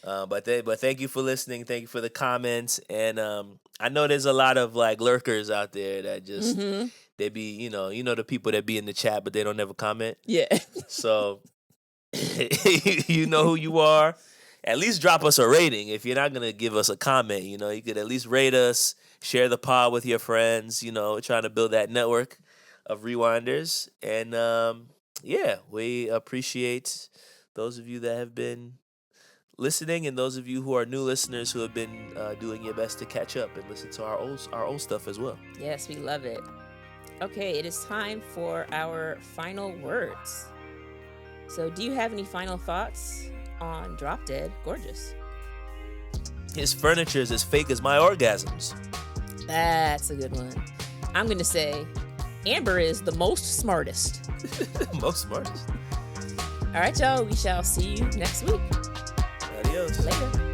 But thank you for listening. Thank you for the comments. And I know there's a lot of like lurkers out there that just they be you know the people that be in the chat but they don't ever comment. Yeah. So you know who you are. At least drop us a rating. If you're not gonna give us a comment, you could at least rate us, share the pod with your friends. Trying to build that network of rewinders. And we appreciate those of you that have been listening, and those of you who are new listeners who have been doing your best to catch up and listen to our old stuff as well. Yes, we love it. Okay, it is time for our final words. So, do you have any final thoughts on Drop Dead Gorgeous? His furniture is as fake as my orgasms. That's a good one. I'm going to say Amber is the most smartest. Most smartest. All right, y'all. We shall see you next week. Adios. Later.